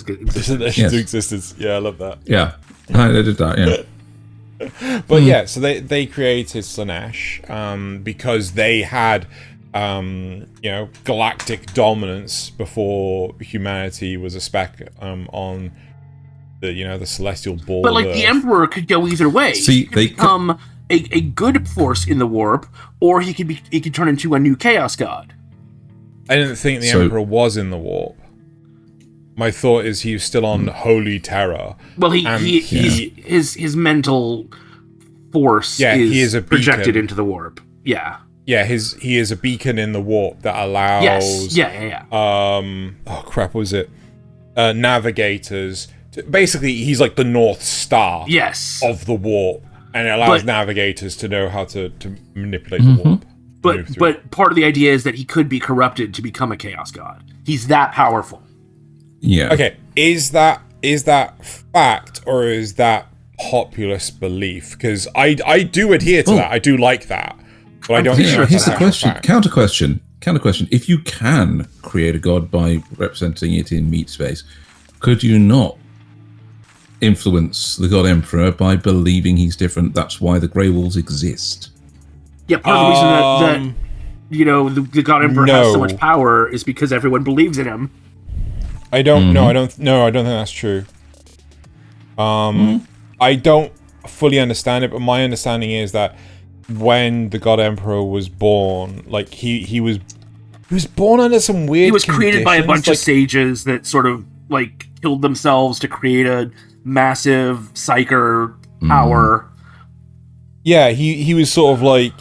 existence. Yeah, I love that. Yeah, they did that, yeah. But yeah, so they created Slaanesh because they had, you know, galactic dominance before humanity was a speck on the, you know, the celestial ball. But like the Emperor could go either way. See, he could become a good force in the warp, or he could turn into a new Chaos God. I didn't think the Emperor was in the warp. My thought is he was still on Holy Terror. Well, his mental force is projected into the warp. Yeah. Yeah, he is a beacon in the warp that allows. Yes. Yeah. Oh crap! What was it? Navigators. Basically, he's like the North Star. Yes. Of the warp, and it allows navigators to know how to manipulate the warp. But part of the idea is that he could be corrupted to become a Chaos God. He's that powerful. Yeah. Okay. Is that fact, or is that populist belief? Because I do adhere to that. I do like that, but I don't. Here's the question. Counter question. If you can create a god by representing it in meat space, could you not influence the God Emperor by believing he's different? That's why the Grey Walls exist. Yeah, part of the reason that you know the God Emperor has so much power is because everyone believes in him. I don't know. I don't think that's true. I don't fully understand it, but my understanding is that when the God Emperor was born, like he was born under some weird. He was created by a bunch of sages that sort of like killed themselves to create a massive psyker power. Yeah, he was sort of like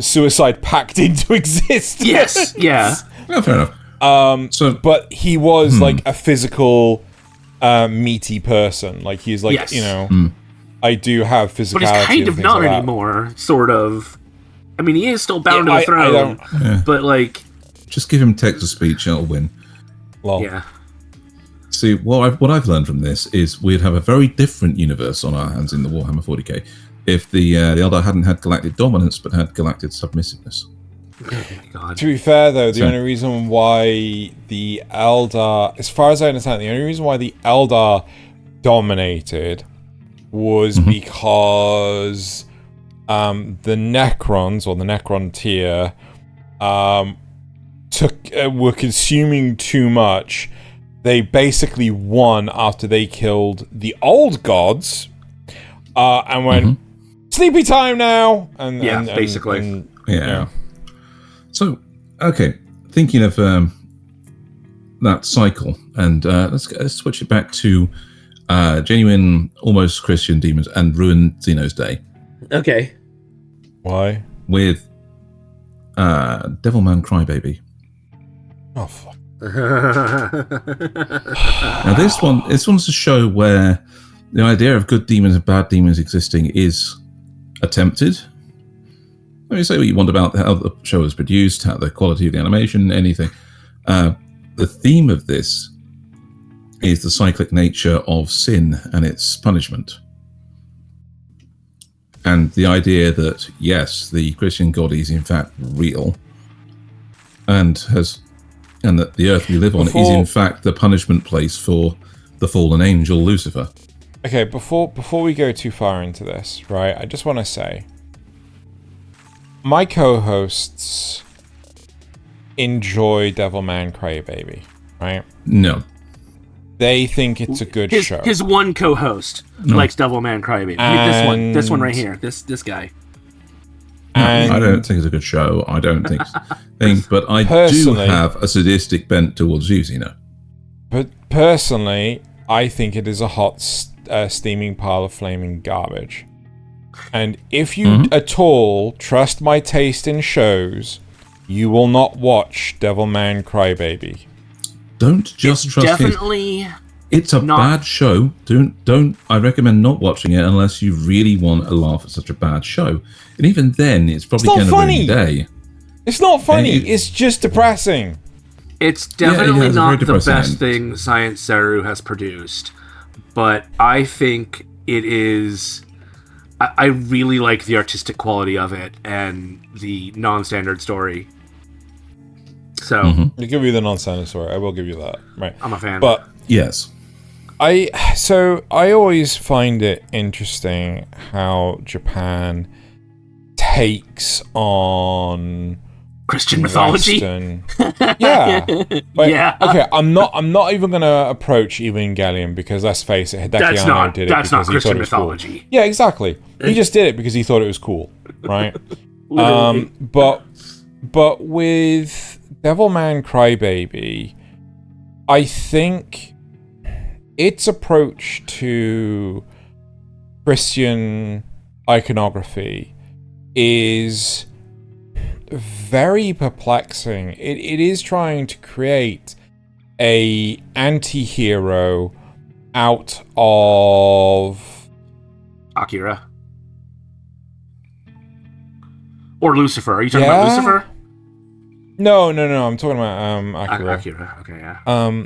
suicide packed into existence. Yes, yeah. Yeah, fair enough. But he was like a physical, meaty person. Like he's like, you know, I do have physicality. But he's kind of not anymore, sort of. I mean, he is still bound to the throne, but like, just give him text-to-speech, and it'll win. Lol. Yeah. See, what I've learned from this is we'd have a very different universe on our hands in the Warhammer 40k if the Eldar hadn't had galactic dominance but had galactic submissiveness. Oh my God. To be fair, though, the only reason why the Eldar, as far as I understand, the only reason why the Eldar dominated was because the Necrons, or the Necron tier, were consuming too much. They basically won after they killed the old gods, and went, sleepy time now! And basically. So, okay, thinking of that cycle, and let's switch it back to genuine, almost Christian demons and ruin Xeno's day. Okay. Why? With Devilman Crybaby. Oh, fuck. Now this one's a show where the idea of good demons and bad demons existing is attempted. I mean, say what you want about how the show is produced, how the quality of the animation, anything. The theme of this is the cyclic nature of sin and its punishment. And the idea that, yes, the Christian God is in fact real, and that the earth we live on is in fact the punishment place for the fallen angel Lucifer. Okay, before we go too far into this, right, I just want to say, my co-hosts enjoy Devilman Crybaby, right? No. They think it's a good show. His one co-host likes Devilman Crybaby. This one right here. This guy. I don't think it's a good show. I don't think, but I do have a sadistic bent towards you, Xeno. But personally, I think it is a hot, steaming pile of flaming garbage. And if you at all trust my taste in shows, you will not watch Devilman Crybaby. Don't just trust definitely it. It's a bad show. Don't. I recommend not watching it unless you really want a laugh at such a bad show. And even then, it's probably going to ruin your day. It's not funny. It's just depressing. It's definitely not the best thing Science Saru has produced, but I think it is. I really like the artistic quality of it and the non-standard story. So I'll give you the non-standard story. I will give you that. Right. I'm a fan. But yes. I always find it interesting how Japan takes on Christian mythology. Yeah. Yeah. Okay, I'm not even gonna approach Evangelion because let's face it, Hideki Anno did it because not he Christian thought it was mythology. Cool. Yeah, exactly. He just did it because he thought it was cool, right? But with Devilman Crybaby, I think its approach to Christian iconography is very perplexing. It is trying to create a anti-hero out of Akira. Or Lucifer. Are you talking about Lucifer? No. I'm talking about Akira. Akira. Okay, yeah.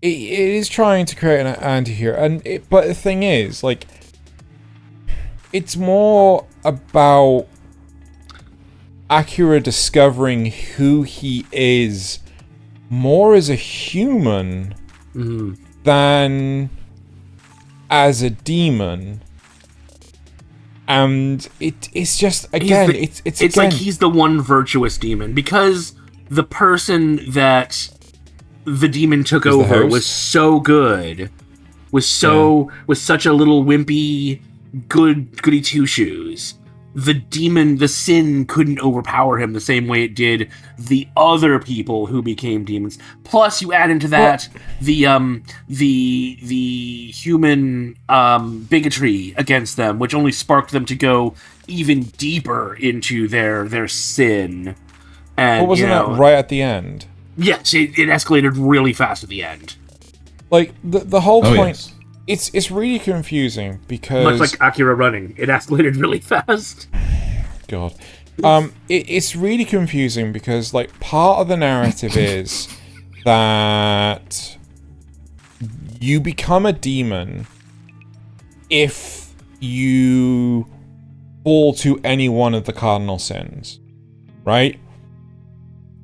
It is trying to create an anti-hero, but the thing is, like, it's more about Akira discovering who he is more as a human than as a demon. And it's just, again, it's like he's the one virtuous demon, because the person that the demon took over was so good, was such a little wimpy goody two shoes. The demon, the sin couldn't overpower him the same way it did the other people who became demons. Plus, you add into that the human bigotry against them, which only sparked them to go even deeper into their sin. And but wasn't that right at the end? Yes, it escalated really fast at the end. Like the whole point. Yes. It's really confusing because much like Akira running, it escalated really fast. God, it's really confusing because like part of the narrative is that you become a demon if you fall to any one of the cardinal sins, right?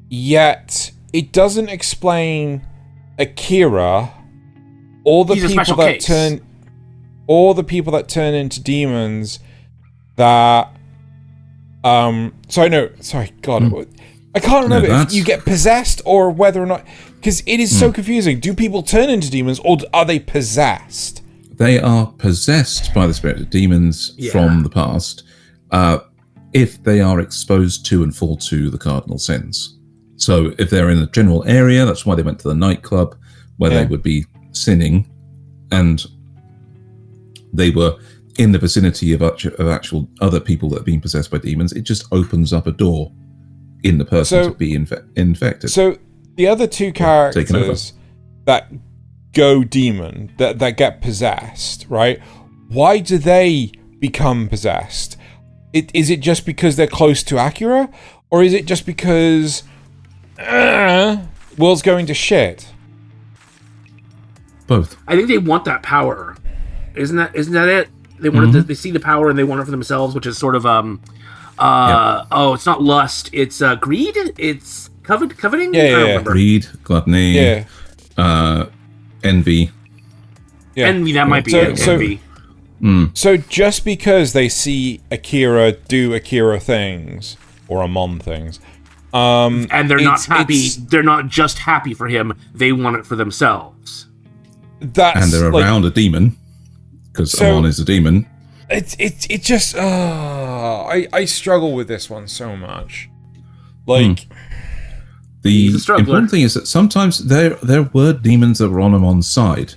Yet it doesn't explain Akira or the people that turn into demons that I can't remember if you get possessed or whether or not, because it is so confusing. Do people turn into demons or are they possessed? They are possessed by the spirit of demons from the past if they are exposed to and fall to the cardinal sins. So if they're in a general area, that's why they went to the nightclub where they would be sinning, and they were in the vicinity of actual other people that have been possessed by demons. It just opens up a door in the person to be infected. So the other two characters that go demon, that get possessed, right? Why do they become possessed? Is it just because they're close to Akira? Or is it just because world's going to shit? Both. I think they want that power. Isn't that it? They wanted they see the power and they want it for themselves, which is sort of it's not lust, it's greed, it's coveting. I don't remember. Greed, gluttony, envy. Envy, that might be it. Envy. So just because they see Akira do Akira things or Amon things, and they're not happy, they're not just happy for him, they want it for themselves. And they're around a demon, because Amon is a demon. It just I struggle with this one so much. Like the important thing is that sometimes there were demons that were on Amon's side.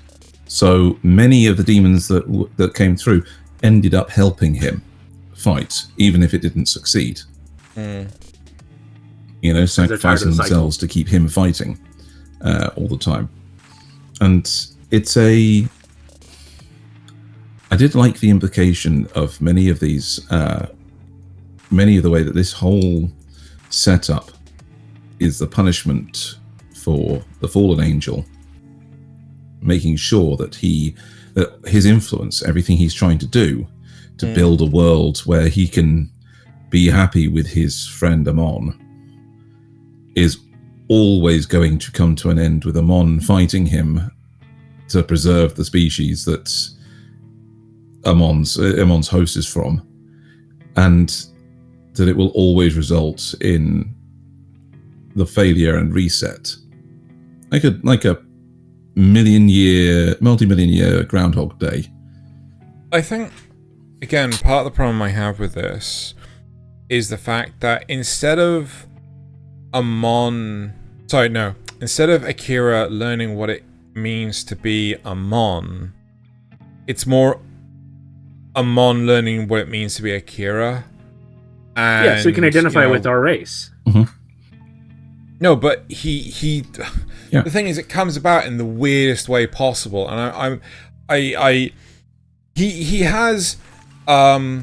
So many of the demons that came through ended up helping him fight, even if it didn't succeed. You know, sacrificing themselves to keep him fighting all the time. And I did like the implication of many of these, many of the way that this whole setup is the punishment for the fallen angel, making sure that his influence, everything he's trying to do to build a world where he can be happy with his friend Amon, is always going to come to an end with Amon fighting him to preserve the species that Amon's host is from, and that it will always result in the failure and reset, like a multi-million year Groundhog Day. I think, again, part of the problem I have with this is the fact that instead of Akira learning what it means to be Amon, it's more Amon learning what it means to be Akira. And, so he can identify with our race. No, but he the thing is, it comes about in the weirdest way possible, and he has a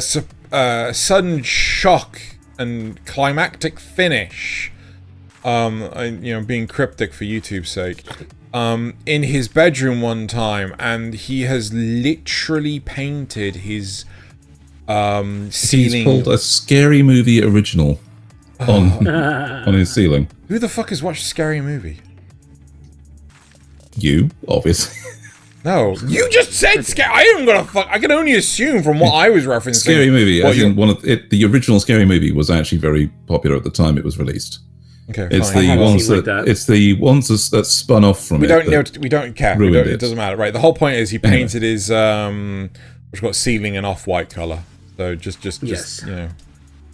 sudden shock and climactic finish. Being cryptic for YouTube's sake, in his bedroom one time, and he has literally painted his ceiling. He's pulled a Scary Movie original on his ceiling. Who the fuck has watched a Scary Movie? You, obviously. No, you just said scary. I am gonna fuck. I can only assume from what I was referencing. Scary Movie. I think the original Scary Movie was actually very popular at the time it was released. Okay, it's the ones that spun off from it. We don't care. It doesn't matter, right? The whole point is he painted his ceiling an off-white color. So just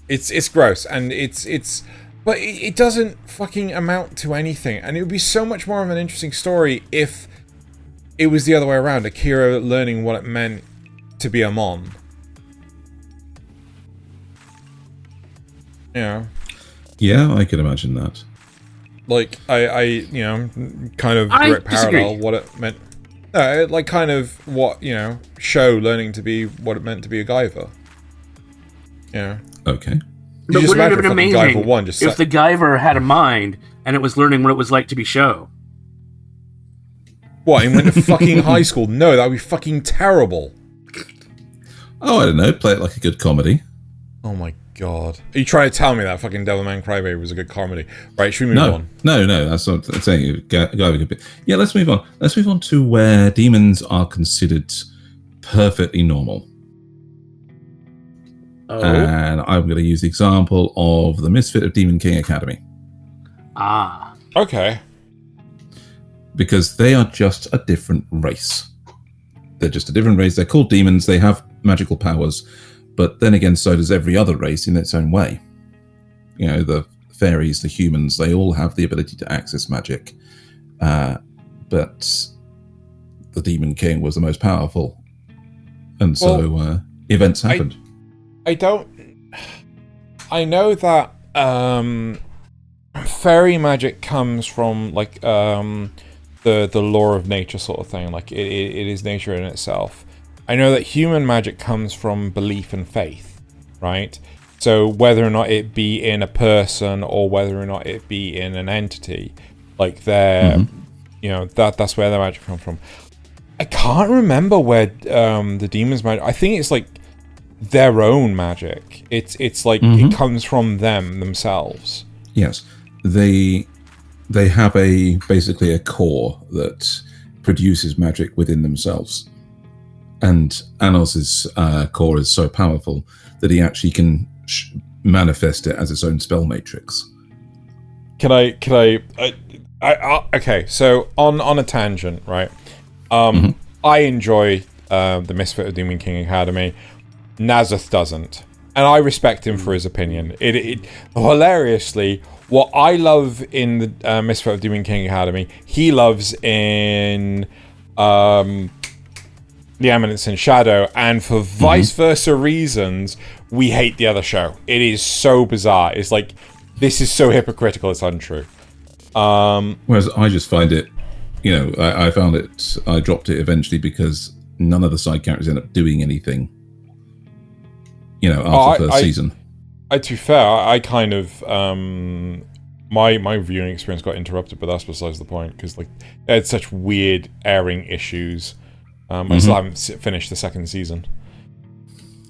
it's gross, and but it doesn't fucking amount to anything. And it would be so much more of an interesting story if it was the other way around. Akira learning what it meant to be Amon. Yeah, I can imagine that. Like, I kind of direct parallel what it meant. No, like kind of what, Sho learning to be what it meant to be a Guyver. Yeah. Okay. But wouldn't it have been amazing if the Guyver had a mind and it was learning what it was like to be Sho? What, he went to fucking high school? No, that would be fucking terrible. Oh, I don't know. Play it like a good comedy. Oh my god. Are you trying to tell me that fucking Devilman Crybaby was a good comedy? Right, should we move on? No, that's not I'm saying. Go have a good bit. Yeah, let's move on. Let's move on to where demons are considered perfectly normal. Oh. And I'm going to use the example of the Misfit of Demon King Academy. Ah. Okay. Because they are just a different race. They're just a different race. They're called demons. They have magical powers. But then again, so does every other race in its own way. You know, the fairies, the humans, they all have the ability to access magic. But the Demon King was the most powerful. And so events happened. I know that fairy magic comes from like the law of nature sort of thing. Like it is nature in itself. I know that human magic comes from belief and faith, right? So whether or not it be in a person or whether or not it be in an entity, like you know, that's where the magic comes from. I can't remember where the demons magic. I think it's like their own magic. It's like it comes from themselves. Yes, they have basically a core that produces magic within themselves. And Anos's core is so powerful that he actually can manifest it as its own spell matrix. Okay, so on a tangent, right? I enjoy the Misfit of Demon King Academy. Nasuth doesn't, and I respect him for his opinion. It hilariously, what I love in the Misfit of Demon King Academy, he loves in The Eminence in Shadow, and for vice versa reasons, we hate the other show. It is so bizarre. It's like, this is so hypocritical, it's untrue. Whereas I just find it, you know, I found it, I dropped it eventually because none of the side characters end up doing anything, you know, after the first season. To be fair, I kind of, my viewing experience got interrupted, but that's besides the point, because like, they had such weird airing issues. I still haven't finished the second season.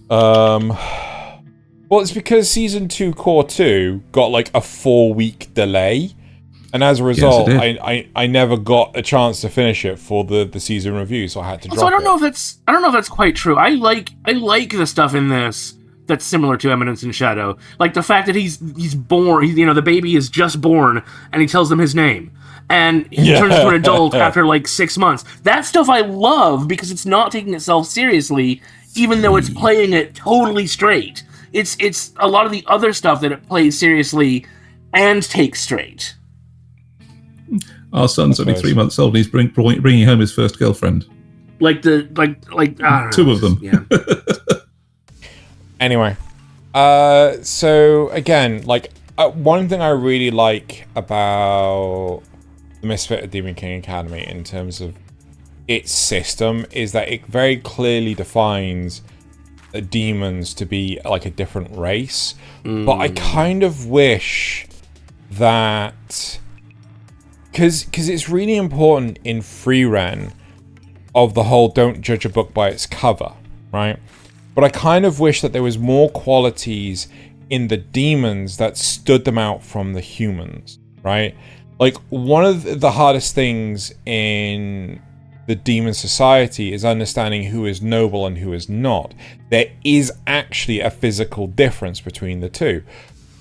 Well, it's because season 2 core 2 got like a 4-week delay, and as a result, I never got a chance to finish it for the season review, so I had to drop it. I don't know if that's quite true. I like the stuff in this that's similar to Eminence in Shadow, like the fact that he's born. You know, the baby is just born, and he tells them his name. And he turns into an adult after like 6 months. That stuff I love because it's not taking itself seriously, even though it's playing it totally straight. It's a lot of the other stuff that it plays seriously and takes straight. Our son's only 3 months old. And he's bringing home his first girlfriend. Like two of them. Yeah. Anyway, so again, like one thing I really like about the Misfit of Demon King Academy in terms of its system is that it very clearly defines demons to be like a different race. But I kind of wish that, because it's really important in Frieren of the whole don't judge a book by its cover, right? But I kind of wish that there was more qualities in the demons that stood them out from the humans, right? Like, one of the hardest things in the demon society is understanding who is noble and who is not. There is actually a physical difference between the two.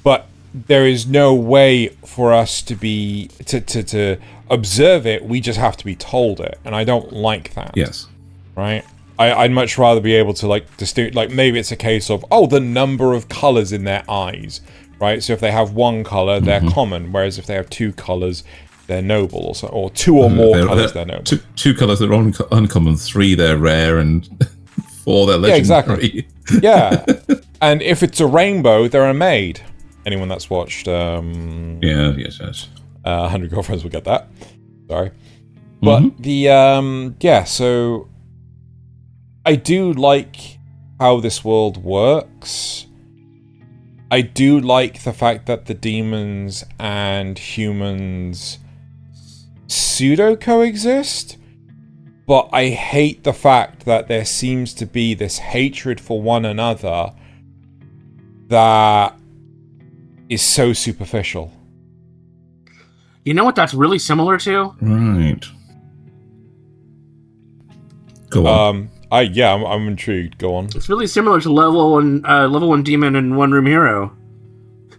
But there is no way for us to observe it. We just have to be told it. And I don't like that. Yes. Right? I'd much rather be able to, like, maybe it's a case of, the number of colors in their eyes. Right, so if they have one color, they're common. Whereas if they have 2 colors, they're noble, or 2 or more colors, they're noble. Two colors that are uncommon, 3 they're rare, and 4 they're legendary. Yeah, exactly. Yeah, and if it's a rainbow, they're a maid. Anyone that's watched, yes. 100 Girlfriends will get that. Sorry, but so I do like how this world works. I do like the fact that the demons and humans pseudo coexist. But I hate the fact that there seems to be this hatred for one another that is so superficial. You know what that's really similar to? Right. Go on. I'm intrigued. Go on. It's really similar to level one demon and one room hero,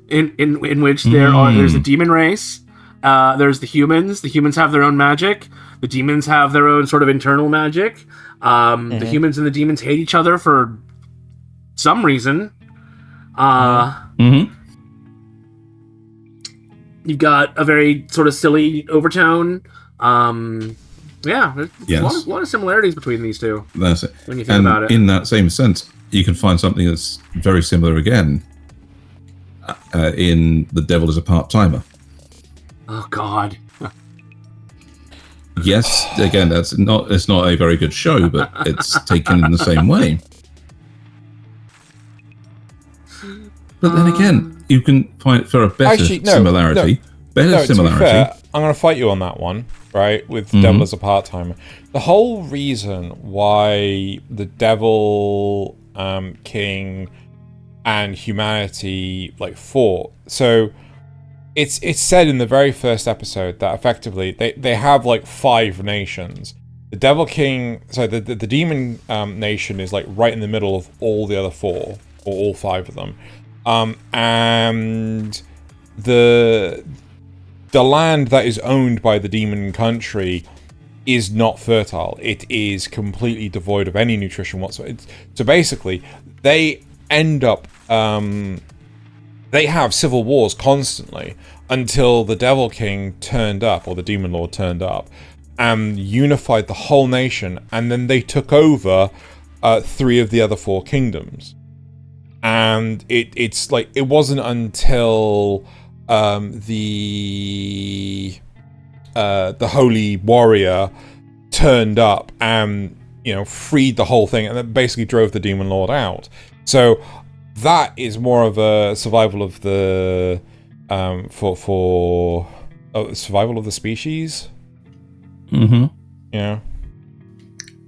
in which there's a demon race, there's the humans. The humans have their own magic. The demons have their own sort of internal magic. The humans and the demons hate each other for some reason. You've got a very sort of silly overtone. There's a lot of similarities between these two. That's it. When you think about it. In that same sense, you can find something that's very similar again in The Devil is a Part-Timer. Oh, God. Yes, again, it's not a very good show, but it's taken in the same way. But then again, you can find for a better similarity. To be fair, I'm going to fight you on that one, right? With Devil as a Part-Timer. The whole reason why the Devil King and humanity fought. So it's said in the very first episode that effectively they have 5 nations. The Devil King, the Demon Nation is right in the middle of all the other 4, or all 5 of them. And the land that is owned by the demon country is not fertile. It is completely devoid of any nutrition whatsoever. So basically, they end up they have civil wars constantly until the Devil King turned up, or the Demon Lord turned up, and unified the whole nation, and then they took over 3 of the other 4 kingdoms. And it wasn't until the Holy Warrior turned up and freed the whole thing, and then basically drove the Demon Lord out. So that is more of a survival of the survival of the species. Yeah.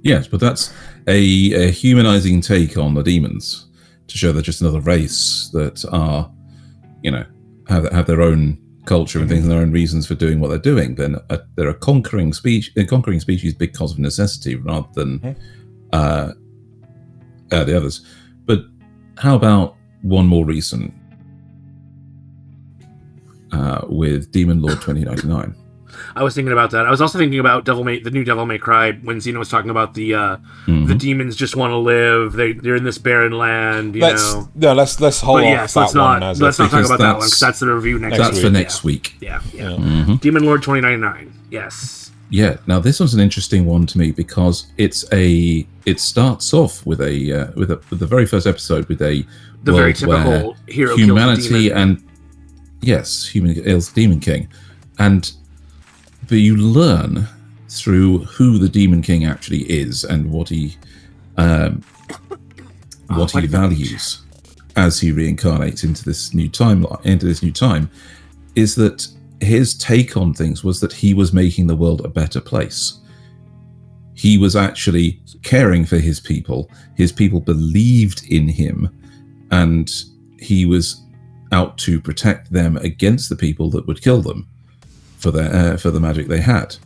Yes, but that's a humanizing take on the demons, to show they're just another race that are, have their own culture and things and their own reasons for doing what they're doing. Then they're a conquering species because of necessity rather than the others. But how about one more recent with Demon Lord 2099? I was thinking about that. I was also thinking about the new Devil May Cry, when Xeno was talking about the demons just want to live. They're in this barren land. Let's hold off that one. Let's not talk about that one, because that's the review next week. That's for next week. Yeah. Demon Lord 2099. Yes. Yeah. Now this one's an interesting one to me because it starts off with the very first episode with the very typical hero humanity and human kills Demon King, but you learn through who the Demon King actually is and what he values as he reincarnates into this new time, is that his take on things was that he was making the world a better place. He was actually caring for his people. His people believed in him, and he was out to protect them against the people that would kill them for the magic they had.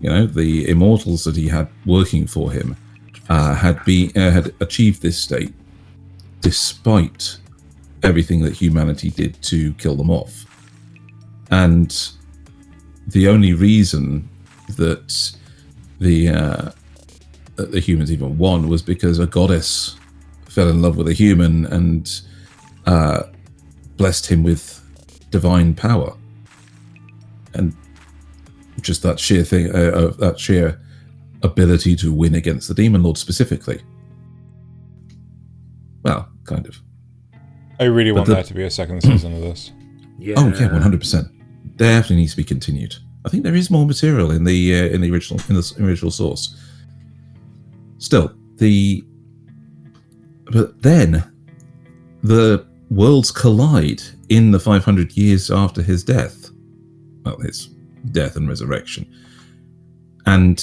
The immortals that he had working for him had achieved this state despite everything that humanity did to kill them off. And the only reason that the humans even won was because a goddess fell in love with a human and blessed him with divine power. And just that sheer thing, that sheer ability to win against the Demon Lord specifically. Well, kind of. I really want there to be a second season of this. Yeah. Oh yeah, 100%. Definitely needs to be continued. I think there is more material in the original source. Still, but then the worlds collide in the 500 years after his death. Well, his death and resurrection. And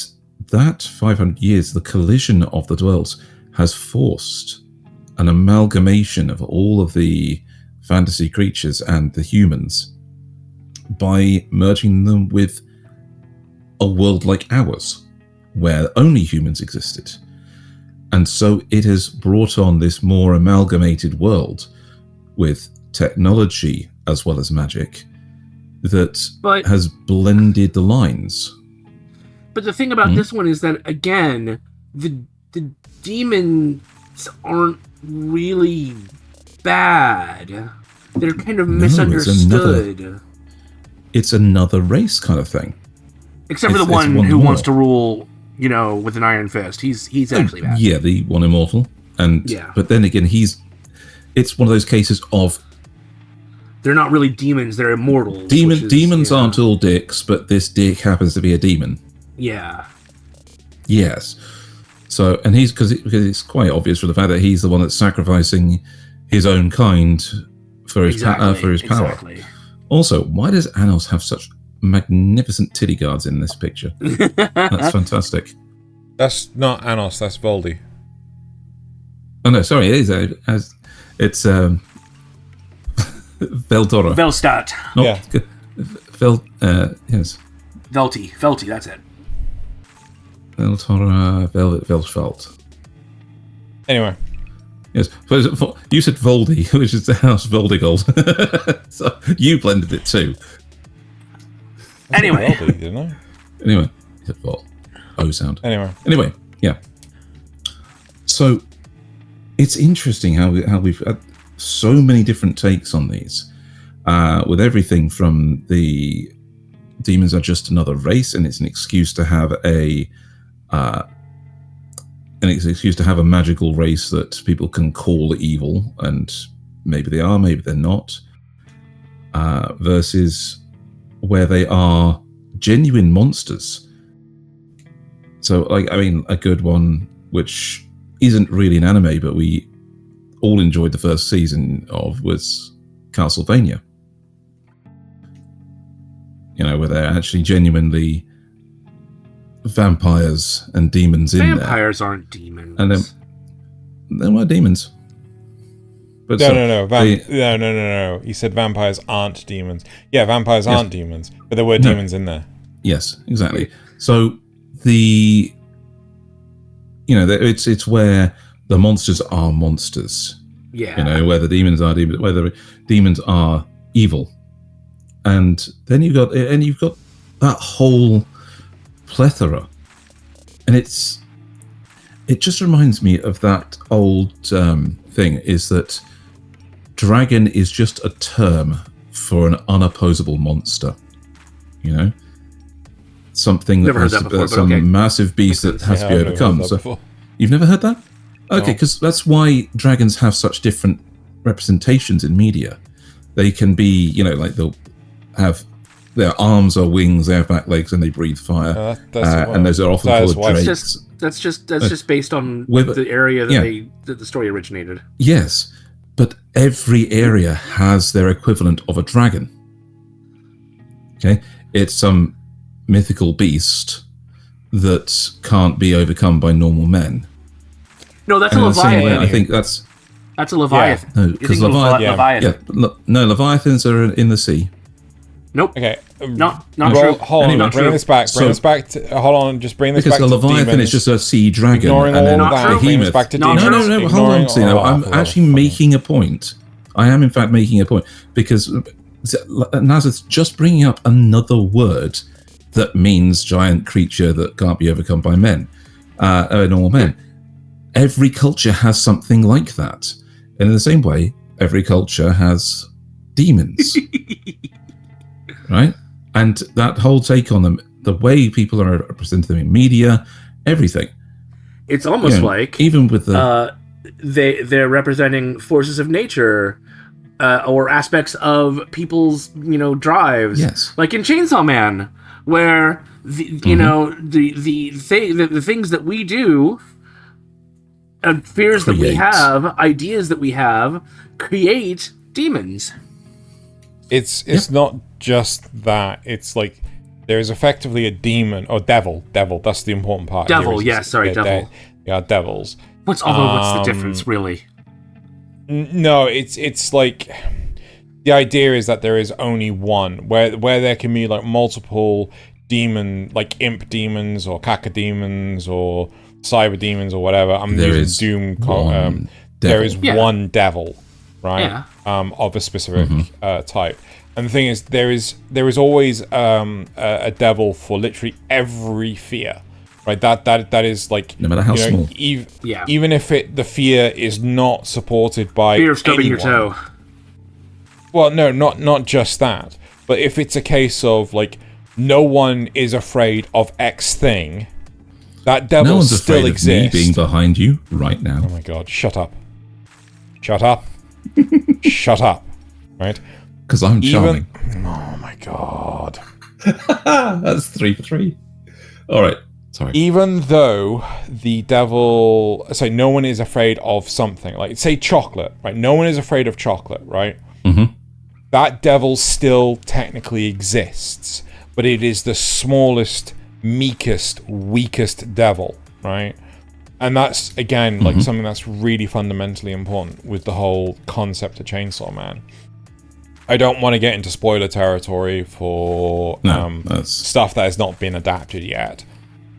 that 500 years, the collision of the worlds has forced an amalgamation of all of the fantasy creatures and the humans by merging them with a world like ours, where only humans existed. And so it has brought on this more amalgamated world with technology as well as magic that has blended the lines. But the thing about this one is that, again, the demons aren't really bad. They're kind of misunderstood. It's another race kind of thing. Except for the one who wants to rule, with an iron fist. He's actually bad. Yeah, the one immortal. But then again, it's one of those cases of they're not really demons, they're immortals. Demons aren't all dicks, but this dick happens to be a demon. Yeah. Yes. So, and because it's quite obvious from the fact that he's the one that's sacrificing his own kind for his power. Exactly. Also, why does Anos have such magnificent titty guards in this picture? That's fantastic. That's not Anos, that's Voldy. Oh no, sorry, it is. It's Veldora. Velstadt. Yes. Velty, that's it. Veldora, Velschvalt. Anyway. Yes, you said Voldy, which is the house Voldigold. So you blended it too. Anyway. Voldy, didn't I? Anyway, you said Vol. O sound. Anyway, yeah. So it's interesting how we've had so many different takes on these, with everything from the demons are just another race, and it's an excuse to have a magical race that people can call evil, and maybe they are, maybe they're not, versus where they are genuine monsters. So, a good one, which isn't really an anime, but we all enjoyed the first season of, was Castlevania. Where they're actually genuinely vampires and demons in there. Vampires aren't demons. And they were demons. But no. You said vampires aren't demons. Yeah, vampires aren't demons, but there were demons in there. Yes, exactly. So it's where the monsters are monsters. Yeah. Where the demons are demons, where the demons are evil. And then you've got that whole plethora, and it just reminds me of that old thing, is that dragon is just a term for an unopposable monster. Something that has some massive beast that has to be overcome. So you've never heard that? Okay, because that's why dragons have such different representations in media. They can be, they'll have their arms or wings, they have back legs, and they breathe fire. And those are often called drakes. That's just based on the area that the story originated. Yes, but every area has their equivalent of a dragon. Okay, it's some mythical beast that can't be overcome by normal men. No, that's a Leviathan. I think that's a Leviathan. Yeah. No, because Leviathan. No, Leviathans are in the sea. Nope. Okay. Not true. Hold on. Bring this back. Hold on. Just bring this back. Because a Leviathan is just a sea dragon. Ignoring all that. Bring this back to demons. No. Hold on, Cino. I'm actually making a point. I am, in fact, making a point. Because Nasuth's just bringing up another word that means giant creature that can't be overcome by men. Normal men. Every culture has something like that. And in the same way, every culture has demons. Right? And that whole take on them, the way people are representing them in media, everything. It's almost like even with the they're representing forces of nature, or aspects of people's drives. Yes. Like in Chainsaw Man, where the things that we do, fears that we have, ideas that we have, create demons. It's not just that. It's like there is effectively a demon or devil. That's the important part. Devil, here, devil. They are devils. What's the difference, really? No, it's like the idea is that there is only one, where there can be like multiple demon, like imp demons or caca demons or cyber demons or whatever. I'm using Doom. There is one devil, right? Yeah. Of a specific type. And the thing is, there is always a devil for literally every fear, right? That is like, no matter how small. Even if the fear is not supported by fear of stubbing your anyone. toe. Well, no, not just that, but if it's a case of like no one is afraid of X thing, that devil no one's still afraid exists. Of me being behind you right now. Oh my god! Shut up! Shut up! Shut up! Right? Because I'm charming. Oh my god! That's 3 for 3. All right. Sorry. Even though the devil, say no one is afraid of something, like say chocolate, right? No one is afraid of chocolate, right? Mm-hmm. That devil still technically exists, but it is the smallest, meekest, weakest devil, right? And that's, again, like something that's really fundamentally important with the whole concept of Chainsaw Man. I don't want to get into spoiler territory for stuff that has not been adapted yet.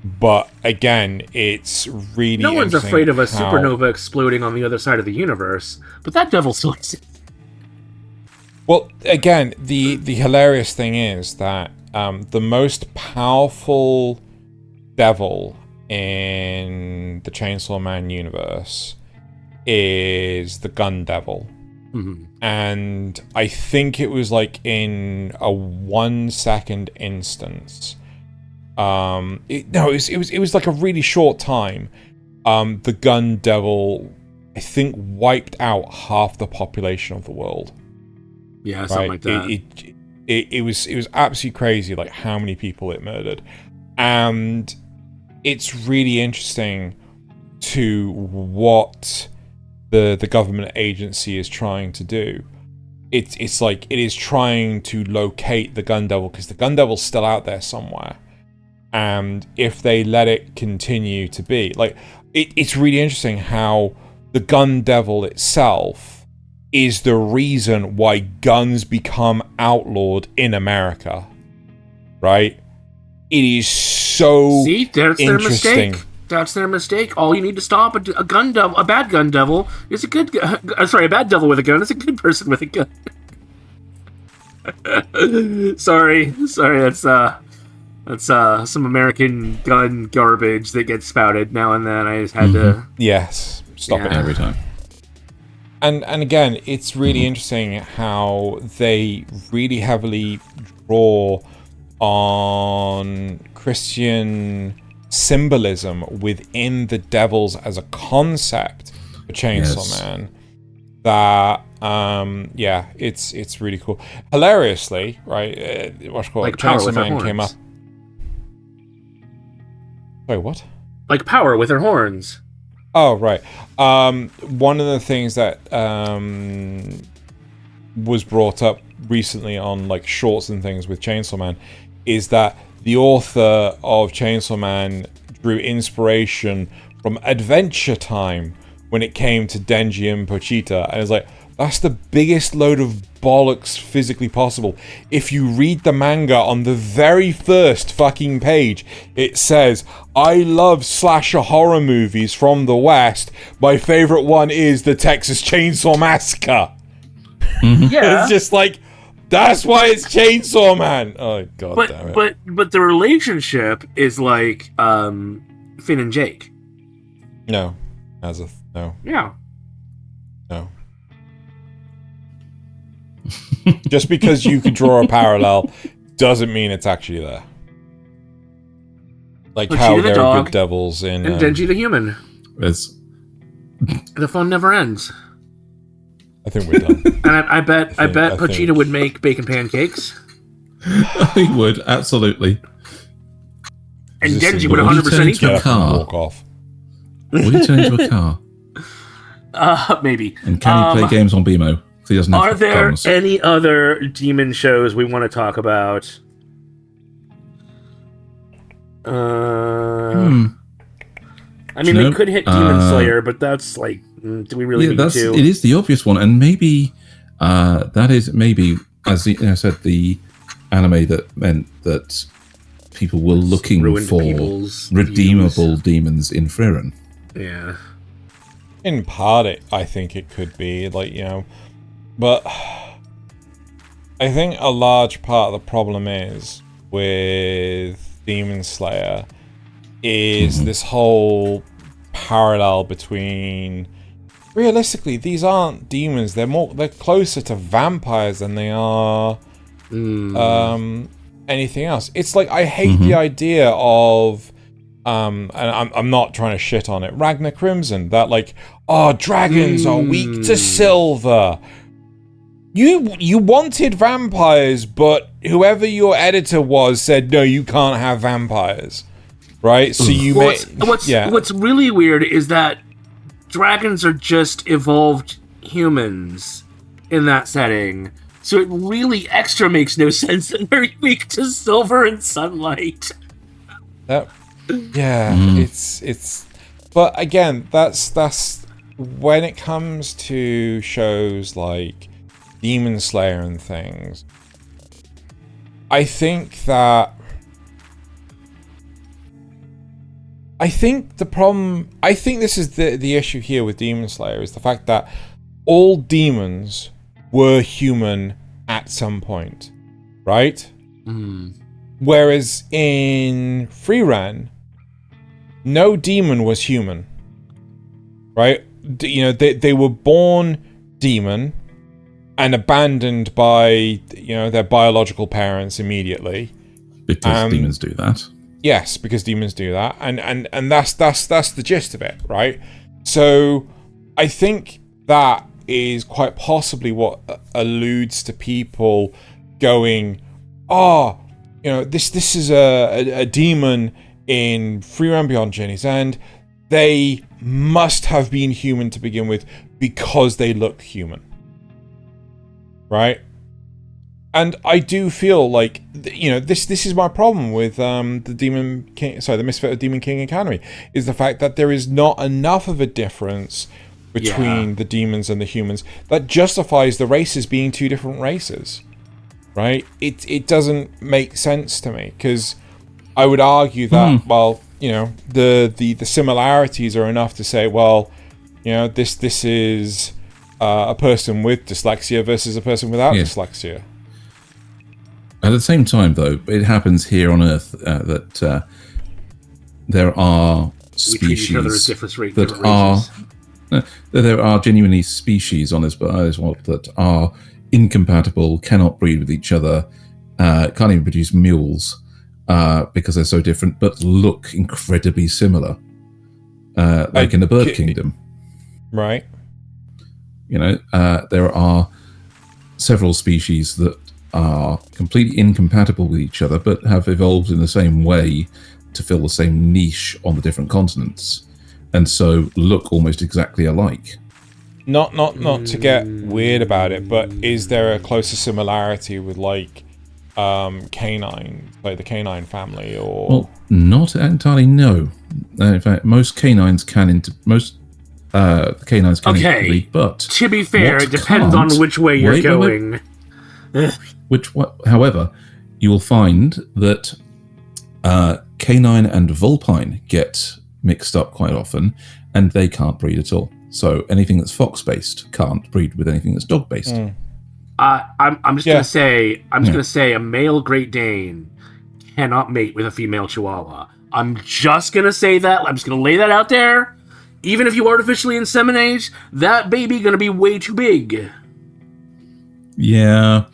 But again, it's really no one's afraid of a supernova exploding on the other side of the universe, but that devil still exists. Well, again, the hilarious thing is that the most powerful devil in the Chainsaw Man universe is the Gun Devil. Mm-hmm. And I think it was like in a 1 second instance. It was like a really short time. The Gun Devil, I think, wiped out half the population of the world. Yeah, something like that. It was absolutely crazy, like how many people it murdered, and it's really interesting to what the government agency is trying to do. It's like it is trying to locate the Gun Devil because the Gun Devil's still out there somewhere, and if they let it continue to be like, it's really interesting how the Gun Devil itself is the reason why guns become outlawed in America, right? It is so that's interesting. Their mistake. That's their mistake. All you need to stop a gun devil, a bad gun devil, is a good. Sorry, a bad devil with a gun is a good person with a gun. sorry. That's some American gun garbage that gets spouted now and then. I just had to. Yes, stop it every time. And again, it's really interesting how they really heavily draw on Christian symbolism within the devils as a concept for Chainsaw Man. That it's really cool. Hilariously, right? Like Chainsaw Man came up. Sorry, what? Like Power with her horns. Oh, right. One of the things that was brought up recently on like shorts and things with Chainsaw Man is that the author of Chainsaw Man drew inspiration from Adventure Time when it came to Denji and Pochita, and it's like, that's the biggest load of bollocks physically possible. If you read the manga, on the very first fucking page, it says, I love slasher horror movies from the West. My favorite one is the Texas Chainsaw Massacre. Yeah. It's just like, that's why it's Chainsaw Man. Oh, god damn it. But the relationship is like Finn and Jake. No. Nasuth. No. Yeah. No. Just because you could draw a parallel doesn't mean it's actually there. Like Pochita how the there dog are good devils in... and Denji the human. The fun never ends. I think we're done. And I bet Pochita would make bacon pancakes. He would, absolutely. And Denji would 100% eat them. Walk off. Would he turn into a car? Maybe. And can he play games on BMO? He doesn't have Are there guns. any other demon shows we want to talk about? I mean, they could hit Demon Slayer, but that's like, do we really need to? It is the obvious one, and maybe that is maybe, as I said, the anime that meant that people were looking for redeemable demons in Frieren. Yeah. In part, I think it could be, like, but I think a large part of the problem is with Demon Slayer is this whole parallel between, realistically, these aren't demons, they're closer to vampires than they are anything else. It's like, I hate the idea of and I'm not trying to shit on it, Ragnar Crimson, that like, dragons are weak to silver. You wanted vampires, but whoever your editor was said, no, you can't have vampires. Right? So you what's really weird is that dragons are just evolved humans in that setting. So it really extra makes no sense that they're weak to silver and sunlight. It's but again, that's when it comes to shows like Demon Slayer and things. I think the problem, I think this is the issue here with Demon Slayer, is the fact that all demons were human at some point, right? Whereas in Frieren, no demon was human, right? They were born demon and abandoned by their biological parents immediately. Because demons do that. Yes, because demons do that, and that's the gist of it, right? So I think that is quite possibly what alludes to people going, this is a demon in Frieren Beyond Journey's End. They must have been human to begin with because they look human, right? And I do feel like, this is my problem with the Misfit of Demon King Academy, is the fact that there is not enough of a difference between the demons and the humans that justifies the races being two different races, right? It doesn't make sense to me, because I would argue that, the similarities are enough to say, this is a person with dyslexia versus a person without dyslexia. At the same time, though, it happens here on Earth that there are species there are genuinely species on this world that are incompatible, cannot breed with each other, can't even produce mules because they're so different, but look incredibly similar, like in the bird kingdom. Right. There are several species that are completely incompatible with each other, but have evolved in the same way to fill the same niche on the different continents, and so look almost exactly alike. Not to get weird about it, but is there a closer similarity with like canine, like the canine family, or? Well, not entirely. No, in fact, most canines can interbreed, but to be fair, it depends on which way you're going. However, you will find that canine and vulpine get mixed up quite often, and they can't breed at all. So anything that's fox-based can't breed with anything that's dog-based. I'm just gonna say, gonna say a male Great Dane cannot mate with a female Chihuahua. I'm just gonna say that. I'm just gonna lay that out there. Even if you artificially inseminate, that baby gonna be way too big. Yeah.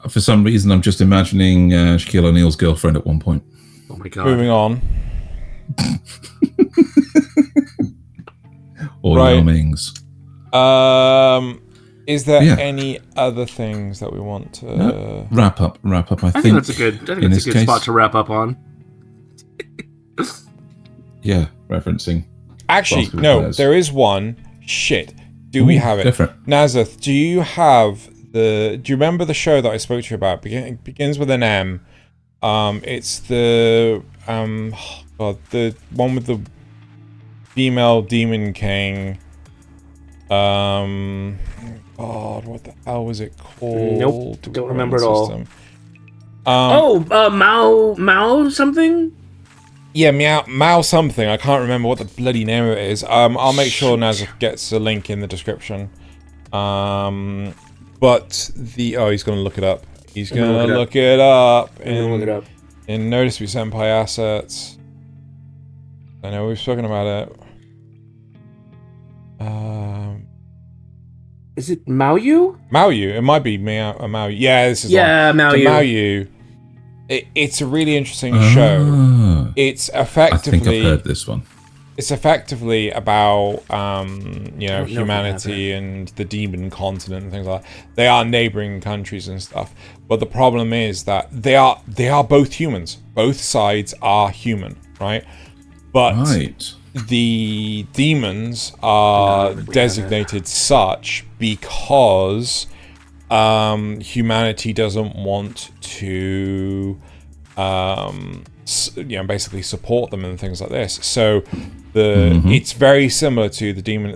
For some reason, I'm just imagining Shaquille O'Neal's girlfriend at one point. Oh my god. Moving on. Or Yao Ming's. Is there any other things that we want to wrap up? I think that's a good spot to wrap up on. Yeah, referencing. Actually, no, players. There is one. Shit. Do we have it? Different. Nasuth, do you remember the show that I spoke to you about? Begins with an M. It's the the one with the female demon king. God, what the hell was it called? Nope, don't remember at all. System. Mao something? Yeah, Mao something. I can't remember what the bloody name of it is. I'll make sure Nasuth gets a link in the description. But he's gonna look it up. He's gonna look it up in Notice Me Senpai assets. I know we've spoken about it. Is it Maoyu? Maoyu. It might be Maoyu. Yeah, this is Maoyu. Maoyu. It's a really interesting show. It's effectively. I think I've heard this one. It's effectively about humanity and the demon continent and things like that. They are neighboring countries and stuff, but the problem is that they are both humans. Both sides are human, right? But the demons are designated such because humanity doesn't want to basically support them and things like this. So it's very similar to the demon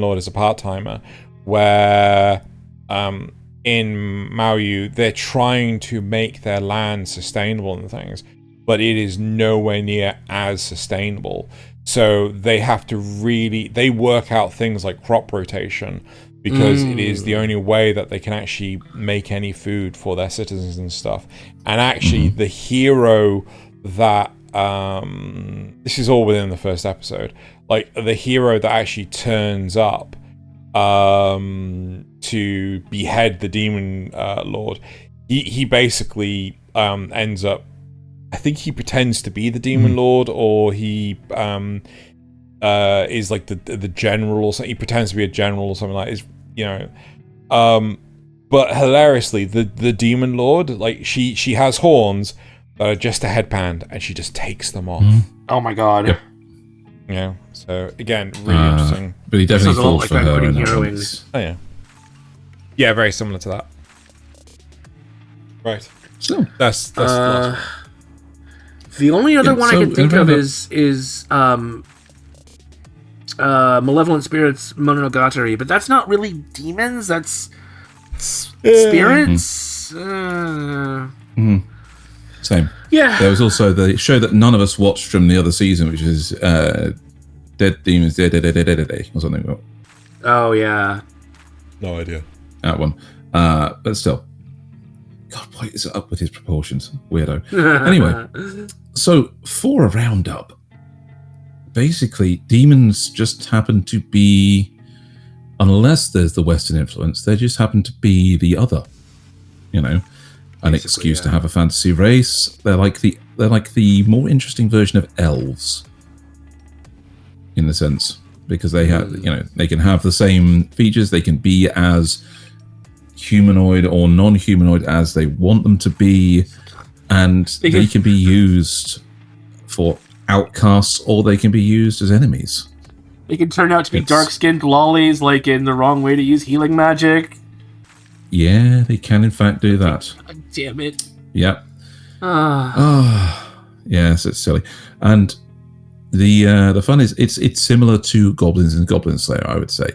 lord as a part-timer, where in Maoyu they're trying to make their land sustainable and things, but it is nowhere near as sustainable. So they have to they work out things like crop rotation, because it is the only way that they can actually make any food for their citizens and stuff. And actually the hero that this is all within the first episode, like the hero that actually turns up to behead the demon lord, he basically ends up, I think he pretends to be the demon lord, or he is like the general or something. He pretends to be a general or something like that. But hilariously, the demon lord, like she has horns that are just a headband, and she just takes them off. Oh my god. Yep. Yeah. So again, really interesting. But he definitely falls for her. Oh yeah. Yeah, very similar to that. Right. So that's the last one. The only other one I can think of is Malevolent Spirits Monogatari, but that's not really demons, that's spirits. Same. Yeah. There was also the show that none of us watched from the other season, which is Dead Demons Dead or something. Oh yeah. No idea. That one. But still. God, what is up with his proportions? Weirdo. Anyway, so for a roundup, basically, demons just happen to be, unless there's the Western influence, they just happen to be the other. An excuse to have a fantasy race. They're like the more interesting version of elves, in the sense, because they have they can have the same features. They can be as humanoid or non-humanoid as they want them to be, and they can be used for outcasts, or they can be used as enemies. They can turn out to be dark-skinned lollies, like in the wrong way to use healing magic. Yeah, they can in fact do that. God damn it. Yep. Yes, it's silly. And the fun is it's similar to Goblins and Goblin Slayer, I would say,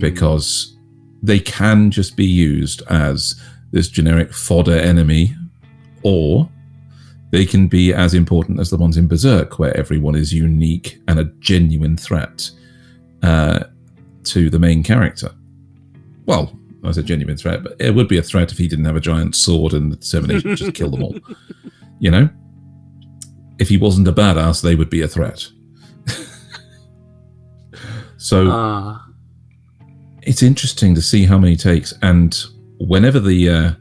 because they can just be used as this generic fodder enemy, or they can be as important as the ones in Berserk, where everyone is unique and a genuine threat to the main character. Well, I was a genuine threat, but it would be a threat if he didn't have a giant sword and the determination to just kill them all. If he wasn't a badass, they would be a threat. So it's interesting to see how many takes, and whenever the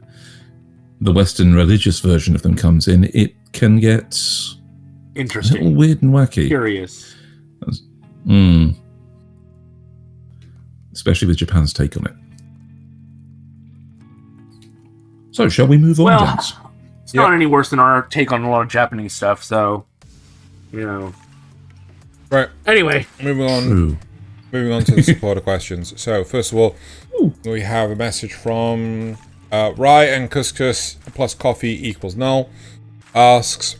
Western religious version of them comes in, it can get interesting, a little weird and wacky. Curious. Especially with Japan's take on it. So, shall we move on, gents? It's not any worse than our take on a lot of Japanese stuff, so, Right. Anyway. Moving on to the supporter questions. So, first of all, we have a message from Rye and Couscous plus coffee equals null asks,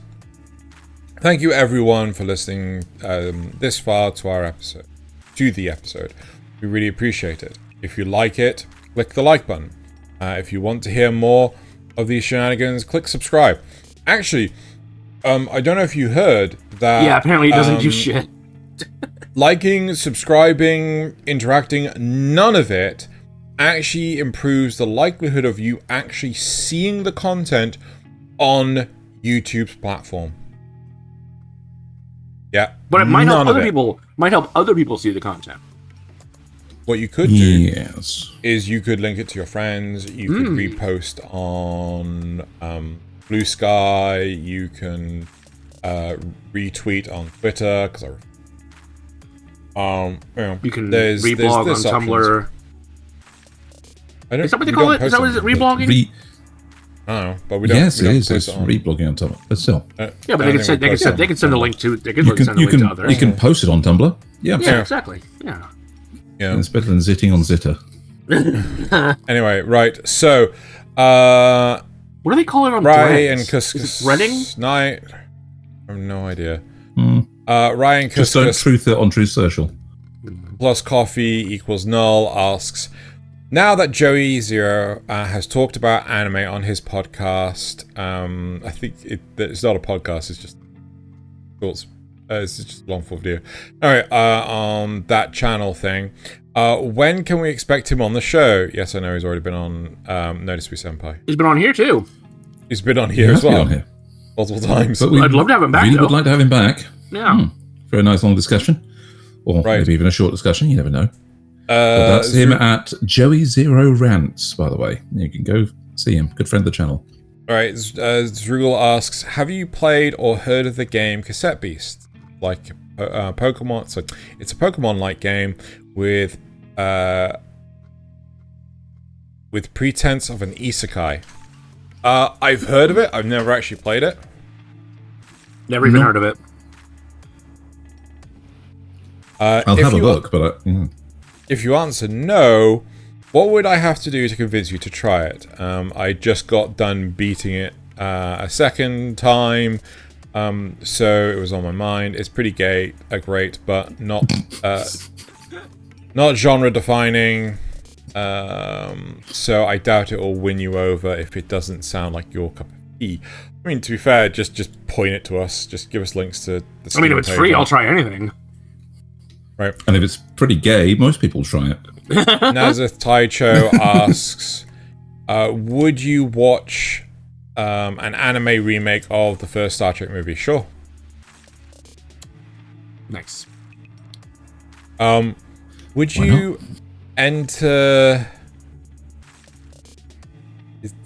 thank you everyone for listening this far to our episode, to the episode. We really appreciate it. If you like it, click the like button. If you want to hear more of these shenanigans, click subscribe. Actually, I don't know if you heard that. Yeah, apparently it doesn't do shit. Liking, subscribing, interacting, none of it actually improves the likelihood of you actually seeing the content on YouTube's platform. Yeah, but it might help other people. Might help other people see the content. What you could do is you could link it to your friends. You could repost on Blue Sky. You can retweet on Twitter because you can reblog on Tumblr. Is that what they call it? Is that what it is? Reblogging? I don't know, but we don't. Yes, we don't it is. It's reblogging on Tumblr, but still. Yeah, but they can send a link to. They can send a link to others. You can post it on Tumblr. Yeah, exactly. Yeah. Yeah. It's better than zitting on Zitter. Anyway, right. So, what do they call it on Rye Threads? and Couscous Redding? Night. I have no idea. Rye and Just don't Couscous truth it on Truth Social. plus coffee equals null asks, now that Joey Zero has talked about anime on his podcast, I think it's not a podcast, it's just thoughts. It's just a long form video. Alright, on that channel thing. When can we expect him on the show? Yes, I know he's already been on Notice Me Senpai. He's been on here too. He's been on here as well. On here. Multiple times. But I'd love to have him back, really would like to have him back. Yeah. For a nice long discussion. Or maybe even a short discussion, you never know. But that's him at Joey Zero Rants, by the way. You can go see him. Good friend of the channel. Alright, Zrugel asks, have you played or heard of the game Cassette Beast? Like Pokemon, so it's a Pokemon-like game with pretense of an isekai. I've heard of it. I've never actually played it. Never even heard of it. I'll have a look, but if you answer no, what would I have to do to convince you to try it? I just got done beating it a second time. So it was on my mind. It's pretty great, but not not genre defining. So I doubt it will win you over if it doesn't sound like your cup of tea. I mean, to be fair, just point it to us. Just give us links to the Steam if it's free, I'll try anything. Right. And if it's pretty gay, most people try it. Nasuth Taicho asks, would you watch an anime remake of the first Star Trek movie? Sure. Nice. Would you enter...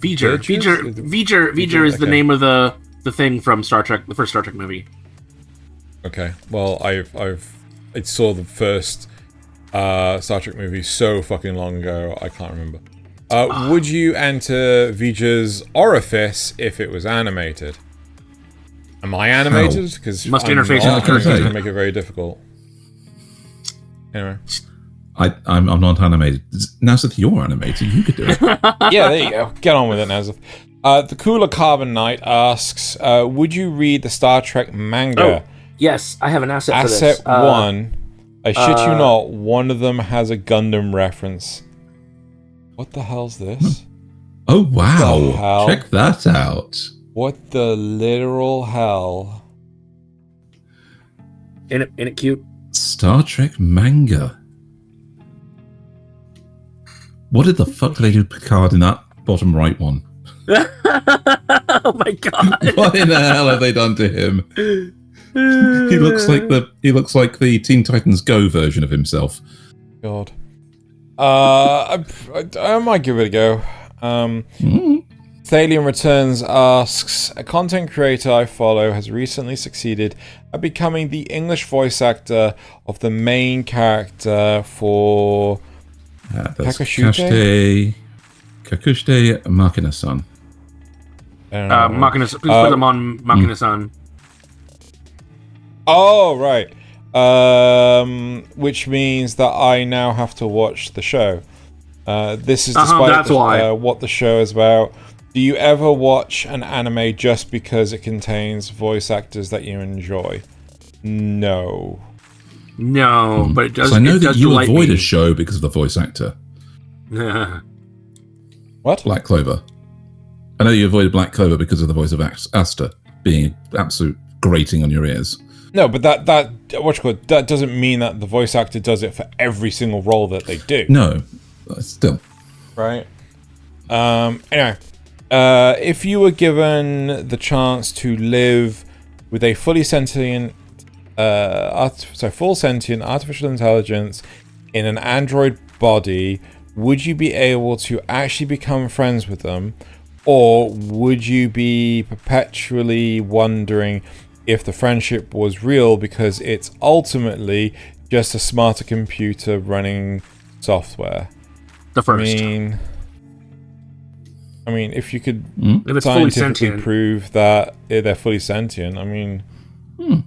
Yeeture. Yeeture is the name of the thing from Star Trek, the first Star Trek movie. Okay. Well, I saw the first Star Trek movie so fucking long ago, I can't remember. Would you enter Vijay's orifice if it was animated? Am I animated? Because must interface it's going to make it very difficult. Anyway. I'm not animated. Nasuth, you're animated. You could do it. Yeah, there you go. Get on with it, Nasuth. The Cooler Carbon Knight asks, would you read the Star Trek manga? Oh, yes, I have an asset for this. Asset 1. I shit you not, one of them has a Gundam reference. What the hell's this? Oh, wow. Check that out. What the literal hell? Ain't it cute? Star Trek manga. What did the fuck did they do Picard in that bottom right one? Oh my god. What in the hell have they done to him? He looks like the Teen Titans Go version of himself. God. I might give it a go. Thaylien Returns asks, a content creator I follow has recently succeeded at becoming the English voice actor of the main character for Kakushite Makina-san. Please put them on Makina-san. Oh, right. Which means that I now have to watch the show. This is despite that's why. what the show is about. Do you ever watch an anime just because it contains voice actors that you enjoy? No. No, but it does. So I know it that does you delight avoid me. a show because of the voice actor, What? Black Clover. I know you avoided Black Clover because of the voice of Asta being absolute grating on your ears. No, but that doesn't mean that the voice actor does it for every single role that they do. No, still. Right. Anyway, if you were given the chance to live with a fully sentient, full sentient artificial intelligence in an android body, would you be able to actually become friends with them, or would you be perpetually wondering if the friendship was real because it's ultimately just a smarter computer running software? The first. I mean, if you could If it's fully scientifically sentient. prove that they're fully sentient, I mean,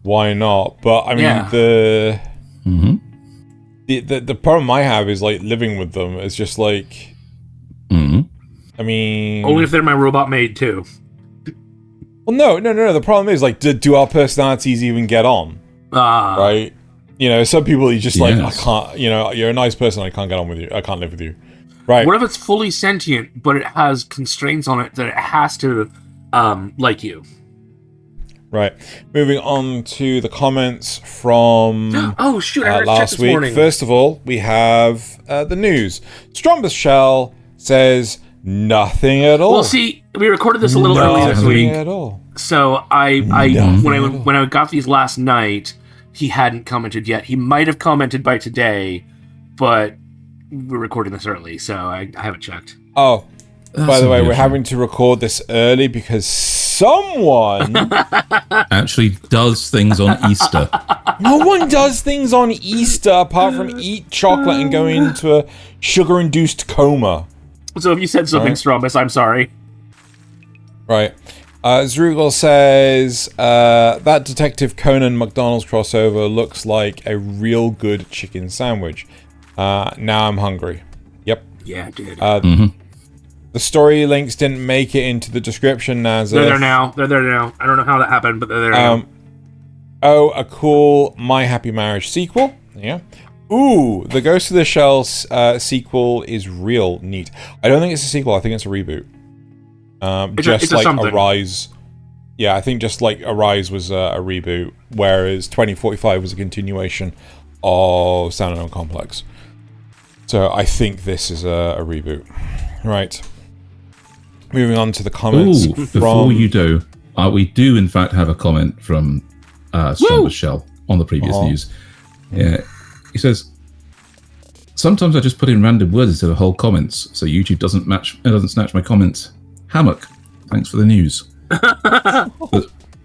why not? But I mean, Yeah. the problem I have is like living with them. It's just like, I mean, Only if they're my robot maid too. well, no. The problem is like, do our personalities even get on? Right? You know, some people you just like, I can't. You know, you're a nice person. I can't get on with you. I can't live with you. Right. What if it's fully sentient, but it has constraints on it that it has to like you? Right. Moving on to the comments from Oh shoot! I heard last this week. morning. First of all, we have the news. Strombus Shell says nothing at all. Well, see, we recorded this a little early this Nothing week, at all. so when I got these last night, he hadn't commented yet. He might have commented by today, but we're recording this early, so I haven't checked. Oh, by the way, we're unusual. having to record this early because someone... Actually does things on Easter. No one does things on Easter apart from eat chocolate and go into a sugar-induced coma. So if you said something, Strombus, I'm sorry. Right. Zrugal says, that Detective Conan McDonald's crossover looks like a real good chicken sandwich. Now I'm hungry. Yep. Yeah, dude. The story links didn't make it into the description, Nasuth. They're there now. They're there now. I don't know how that happened, but they're there now. Oh, a cool My Happy Marriage sequel. Yeah. Ooh, the Ghost of the Shell sequel is real neat. I don't think it's a sequel. I think it's a reboot. Just like Arise. Yeah, I think just like Arise was a reboot, whereas 2045 was a continuation of Standalone Complex. So I think this is a reboot. Right. Moving on to the comments Before you do, we do in fact have a comment from Strombus Shell on the previous news. Yeah, he says, sometimes I just put in random words instead of whole comments, so YouTube doesn't snatch my comments. Hammock, thanks for the news.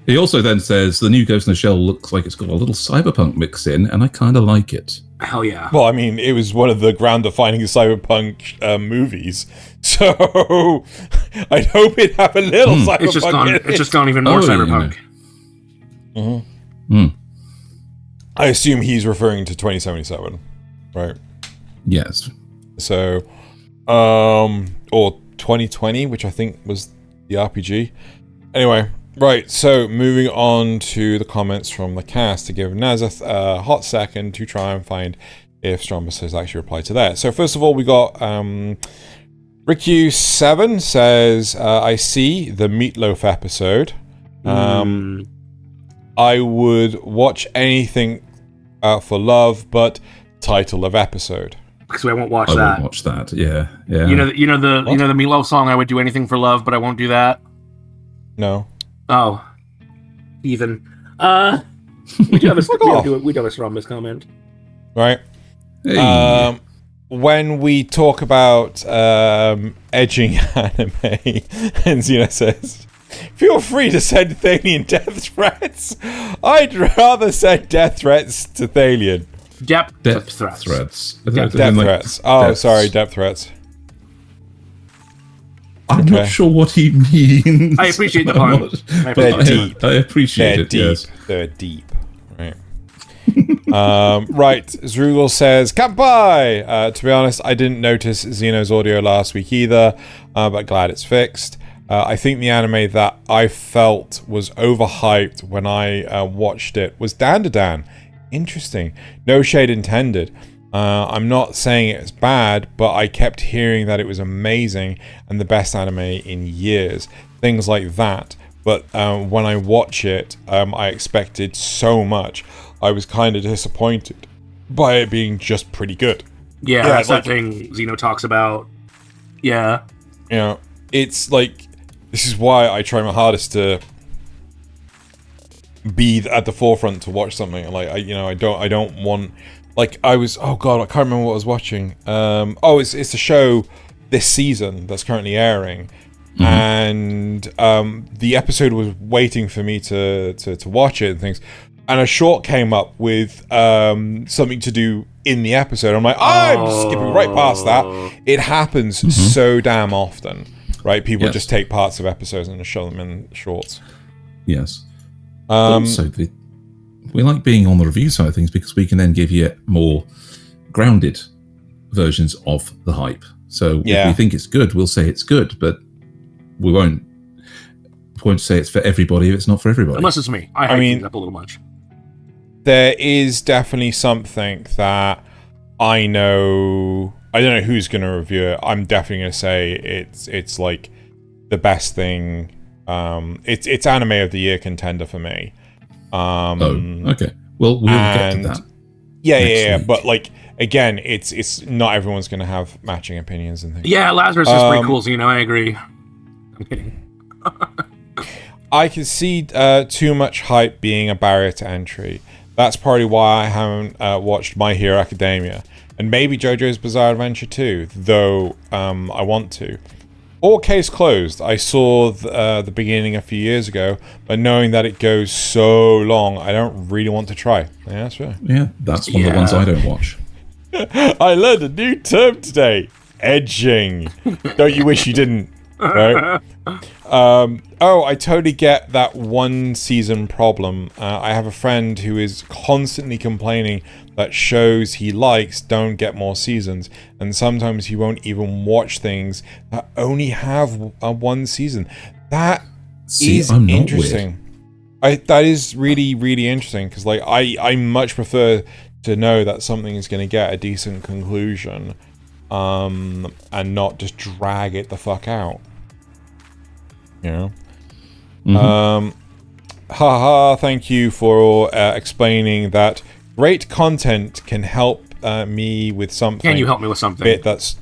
He also then says, the new Ghost in the Shell looks like it's got a little cyberpunk mix in, and I kind of like it. Hell yeah. Well, I mean, it was one of the ground-defining cyberpunk movies, so I'd hope it'd have a little cyberpunk. It's just gone even more cyberpunk. I assume he's referring to 2077, right? Yes. So, or 2020, which I think was the RPG. Anyway, right, so moving on to the comments from the cast to give Nasuth a hot second to try and find if Strombus has actually replied to that. So first of all, we got Rikyu7 says, I see the Meatloaf episode. I would watch anything for love, but title of episode. Because I won't watch I that. won't watch that. Yeah. You know the Meatloaf song. I would do anything for love, but I won't do that. No. Oh, Ethan. We do have a Strombus comment. Right. Hey. When we talk about edging anime, and Xena says, feel free to send Thaylien death threats. I'd rather send death threats to Thaylien. Depth threats. Depth threats. Oh, depths. sorry, depth threats. I'm not sure what he means. I appreciate the pun. They're deep. I appreciate They're it, deep. yes. They're deep. Right. Right, Zrugel says, Kanpai! To be honest, I didn't notice Xeno's audio last week either, but glad it's fixed. I think the anime that I felt was overhyped when I watched it was Dan. Interesting. No shade intended. I'm not saying it's bad, but I kept hearing that it was amazing and the best anime in years. Things like that. But when I watch it, I expected so much. I was kind of disappointed by it being just pretty good. Yeah, that's that thing Xeno talks about. Yeah. You know, it's like, this is why I try my hardest to be at the forefront to watch something. Like, I don't want, like, I can't remember what I was watching. It's a show this season that's currently airing. Mm-hmm. And the episode was waiting for me to watch it and things. And a short came up with something to do in the episode. I'm like, I'm just skipping right past that. It happens so damn often, right? People just take parts of episodes and show them in shorts. Yes. Also, we like being on the review side of things because we can then give you more grounded versions of the hype. So if we think it's good, we'll say it's good, but we won't say it's for everybody if it's not for everybody. Unless it's me. I mean, things up a little much. There is definitely something that I don't know who's going to review it. I'm definitely going to say it's like the best thing. It's anime of the year contender for me. Okay. Well, we'll get to that. Yeah. But like, again, it's not everyone's going to have matching opinions and things. Yeah, Lazarus is pretty cool, so I agree. I'm kidding. I can see too much hype being a barrier to entry. That's probably why I haven't watched My Hero Academia. And maybe JoJo's Bizarre Adventure too, though I want to. Or Case Closed. I saw the beginning a few years ago, but knowing that it goes so long, I don't really want to try. Yeah, that's fair. Yeah, that's one of the ones I don't watch. I learned a new term today. Edging. Don't you wish you didn't? Right? I totally get that one season problem. I have a friend who is constantly complaining that shows he likes don't get more seasons, and sometimes he won't even watch things that only have one season. That is interesting. That is really, really interesting, because like I much prefer to know that something is going to get a decent conclusion, and not just drag it the fuck out. You know? Thank you for explaining that great content can help me with something. Can you help me with something? Bit that's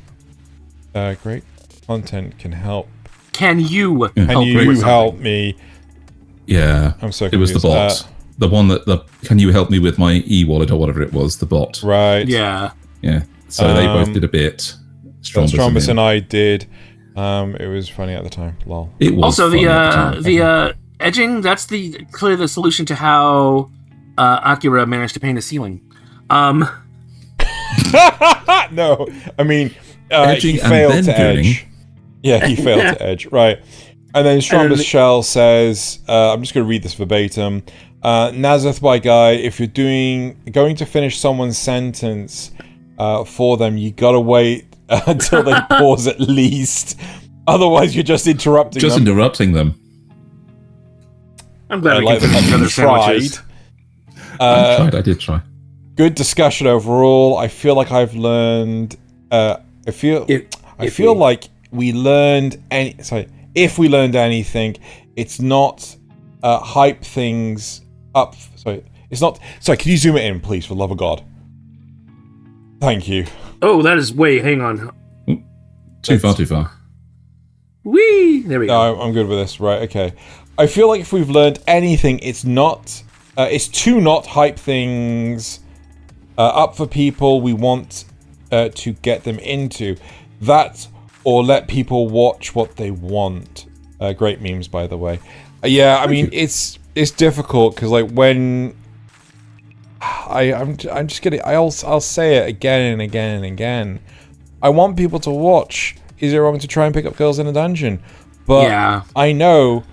great content can help. Can you help me? Yeah, I'm so It confused. was the bot. The one that can you help me with my e-wallet or whatever it was, the bot. Right. Yeah. So they both did a bit. Strombus and I did. It was funny at the time. Lol. It was also the edging. That's clearly the solution to how Akira managed to paint a ceiling. No, I mean edging he failed to edge. Doing. Yeah, he failed to edge. Right, and then Strombus Shell says, "I'm just going to read this verbatim." Nasuth, my guy, if you're going to finish someone's sentence for them, you gotta wait until they pause at least. Otherwise, you're just interrupting them. I'm glad we can finish each other's sandwiches. I did try. Good discussion overall. I feel like I've learned. If we learned anything, it's not hype things up. Sorry, it's not. Sorry, can you zoom it in, please, for the love of God? Thank you. Oh, that is hang on. Too far. Whee! There we go. No, I'm good with this. Right, okay. I feel like if we've learned anything, it's not... it's to not hype things up for people we want to get them into. That, or let people watch what they want. Great memes, by the way. I mean, it's difficult, because, like, when... I'm just kidding. I'll say it again and again and again. I want people to watch. Is it wrong to try and pick up girls in a dungeon? But yeah. I know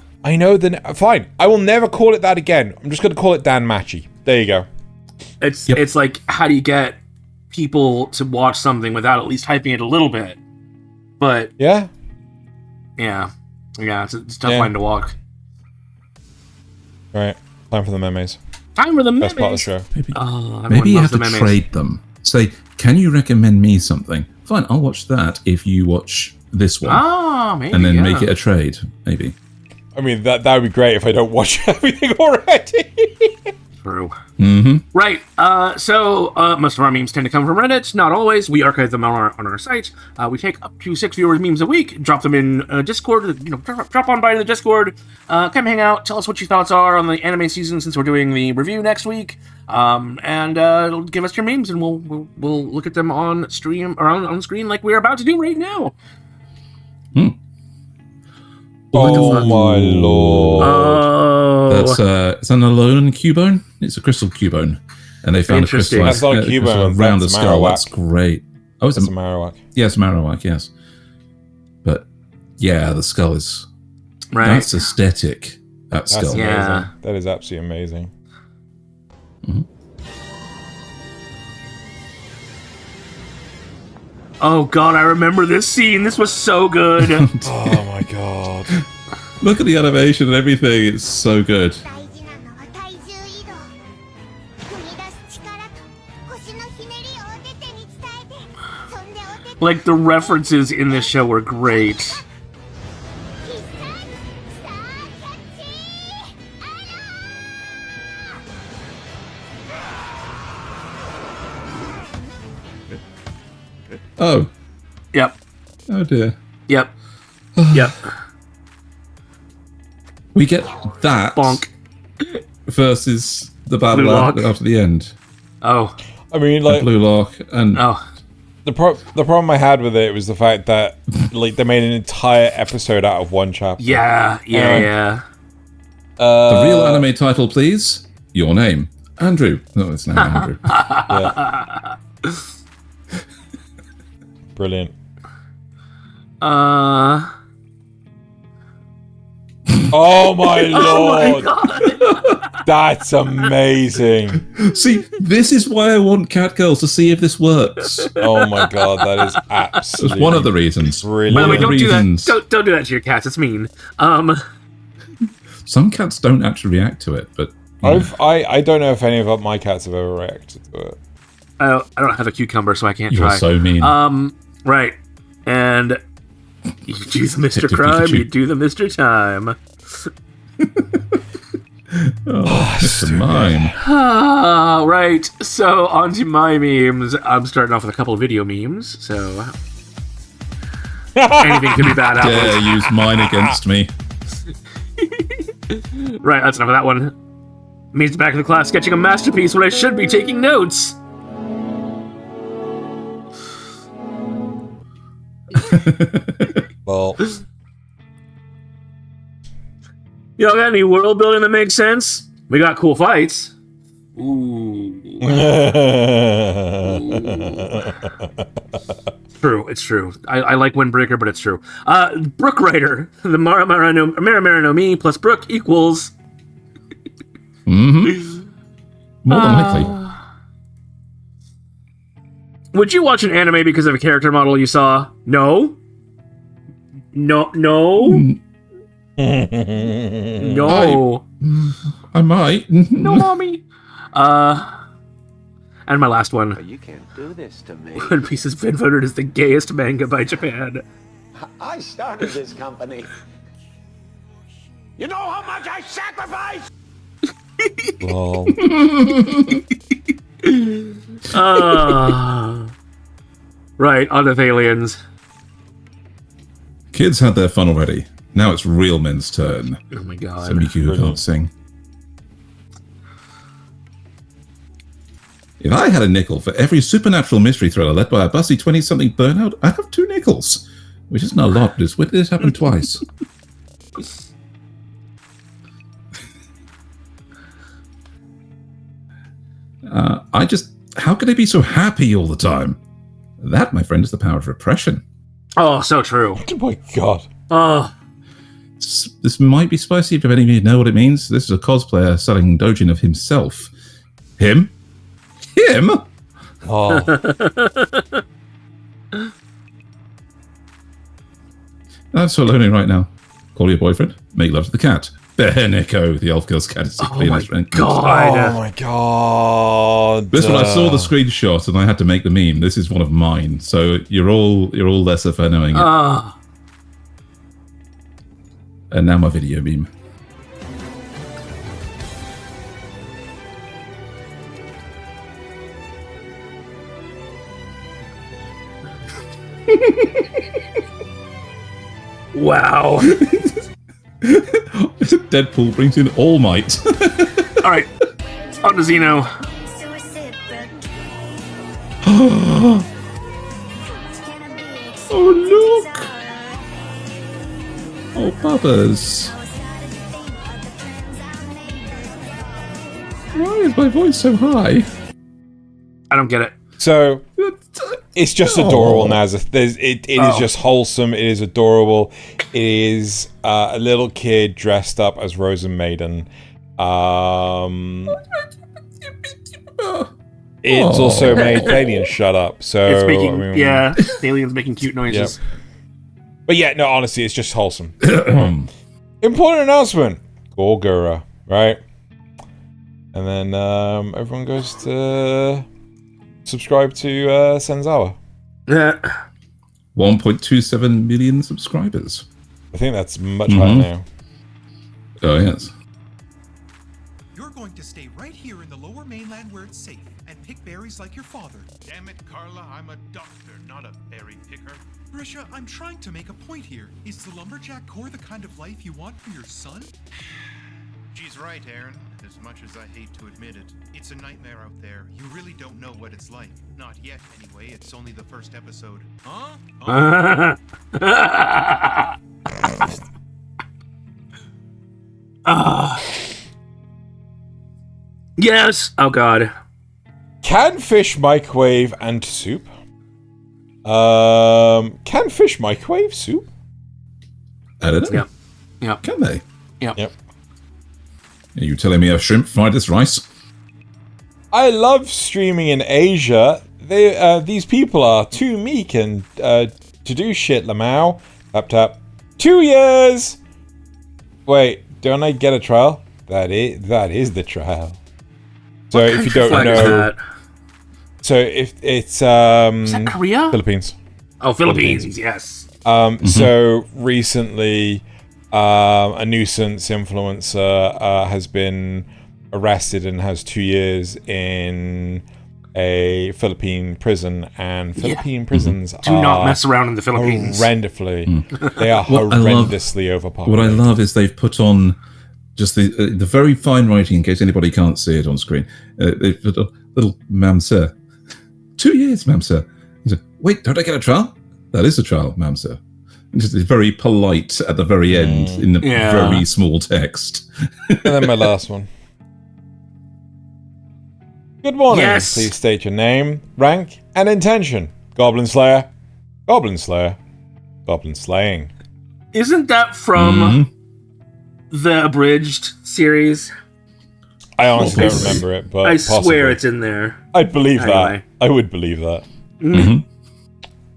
fine. I will never call it that again. I'm just going to call it Dan Matchy. There you go. It's like, how do you get people to watch something without at least hyping it a little bit? But Yeah. It's a tough line to walk. All right, time for the memes. Time for the memes. Best part of the show. Maybe you have to trade them. Say, can you recommend me something? Fine, I'll watch that if you watch this one. Maybe. And then make it a trade, maybe. I mean, that would be great if I don't watch everything already. True. Mm-hmm. Right. So most of our memes tend to come from Reddit. Not always. We archive them on our site. We take up to 6 viewers' memes a week. Drop them in Discord. Drop on by to the Discord. Come hang out. Tell us what your thoughts are on the anime season since we're doing the review next week. And give us your memes, and we'll look at them on stream or on screen like we're about to do right now. Oh my lord! Oh, It's an Alolan Cubone. It's a crystal Cubone, and they found a Interesting. crystallized That's not a Cubone, around the that's a skull. Marowak. That's great. Oh, it's That's a Marowak. yes, Marowak. Yes, but yeah, the skull is right. that's aesthetic. That That's skull. amazing. Yeah. That is absolutely amazing. Oh god, I remember this scene. This was so good. Oh my god! Look at the animation and everything. It's so good. 大事なのは体重移動踏み出す力と腰のひねりをお手手に伝えてそんでお手手 Like the references in this show were great. 必殺スターキャッチOh, Yep. oh dear. Yep. Yep. We get that Bonk. versus the battle Blue Lock. after the end. Oh. I mean, like Blue Lock and Oh. the problem I had with it was the fact that like they made an entire episode out of one chapter. Yeah. Yeah. the real anime title, please. Your name, Andrew. No, it's not Andrew. Yeah. Brilliant. Oh my lord! That's amazing. See, this is why I want Catgirls to see if this works. Oh my god, that is It's absolutely one of the reasons. brilliant. By the way, One of don't the do that. reasons. Don't do that to your cats. It's mean. Some cats don't actually react to it, but you know. I don't know if any of my cats have ever reacted to it. I don't have a cucumber, so I can't You're try. so mean. Right. And you do the Mr. Detective Crime, Pikachu. you do the Mr. Time. It's a mime. Right. So, on to my memes. I'm starting off with a couple of video memes, so... anything can be bad Dare apples. use mine against me. Right, that's enough of that one. Me's back in the class sketching a masterpiece when I should be taking notes. Well, Y'all got any world building that makes sense? We got cool fights. Ooh. True, it's true. I like Windbreaker, but it's true. Brook Rider. The Mara no Mi plus Brook equals... Mm-hmm. More than likely. Would you watch an anime because of a character model you saw? No. No. No. No. I might. No, mommy. And my last one. You can't do this to me. One Piece has been voted as the gayest manga by Japan. I started this company. You know how much I sacrificed? lol. Right, on to Thaliens. Kids had their fun already. Now it's real men's turn. Oh my god. So Miku who can't sing. If I had a nickel for every supernatural mystery thriller led by a busty 20-something burnout, I'd have 2 nickels. Which isn't a lot, but it's when this happened twice. How could they be so happy all the time? That, my friend, is the power of repression. Oh, so true. Oh my god. Oh, This might be spicy if any of you know what it means. This is a cosplayer selling doujin of himself. Him? Him? Oh, I'm so lonely right now. Call your boyfriend. Make love to the cat. Bear Nico, the elf girl's cat is sickly. Oh my and god. oh my god. This one, I saw the screenshot and I had to make the meme. This is one of mine, so you're all lesser for knowing it. And now my video meme. Wow. Deadpool brings in All Might. All right, on to Xeno. Oh, look! Oh, Bubbers. Why is my voice so high? I don't get it. So it's just adorable, Nasuth. It is just wholesome. It is adorable. It is a little kid dressed up as Rosen Maiden. It's also made Thaylien shut up. So It's making Thalien's making cute noises. Yep. But yeah, no, honestly, it's just wholesome. Important announcement: Gorgura, right? And then everyone goes to subscribe to Senzawa. 1.27 million subscribers. I think that's much higher now. Oh, yes. You're going to stay right here in the lower mainland where it's safe and pick berries like your father. Damn it, Carla, I'm a doctor, not a berry picker. Grisha, I'm trying to make a point here. Is the lumberjack core the kind of life you want for your son? She's right, Aaron. As much as I hate to admit it, it's a nightmare out there. You really don't know what it's like. Not yet, anyway. It's only the first episode. Huh? Yes. Oh god. Can fish microwave and soup? Can fish microwave soup? I don't know. Yeah. Can they? Yep. Are you telling me a shrimp fried as rice? I love streaming in Asia. These people are too meek and to do shit, Lamau. Tap tap. 2 years. Wait, don't I get a trial? That is the trial. So if you don't know, so if it's is that Korea? Philippines. Oh, Philippines. Yes. So recently, a nuisance influencer has been arrested and has 2 years in a Philippine prison, and Philippine prisons do not mess around in the Philippines. They are horrendously overpopulated. What I love is they've put on just the very fine writing, in case anybody can't see it on screen. They've put a little, ma'am sir. 2 years, ma'am sir. Wait, don't I get a trial? That is a trial, ma'am sir. Just very polite at the very end in the very small text. And then my last one. Good morning. Yes. Please state your name, rank, and intention. Goblin Slayer. Goblin Slayer. Goblin Slaying. Isn't that from the abridged series? I honestly don't remember it, but I possibly. swear it's in there. I'd believe Anyway. that. I would believe that.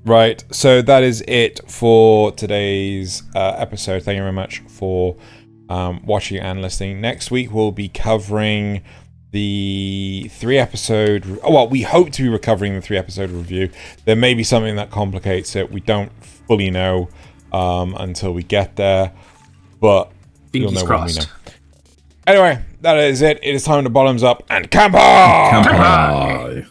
Right, so that is it for today's episode. Thank you very much for watching and listening. Next week we'll be covering the 3-episode... well, we hope to be recovering the 3-episode review. There may be something that complicates it. We don't fully know until we get there, but you'll know when we know. Anyway, that is it. It is time to bottoms up and Kanpai! Kanpai!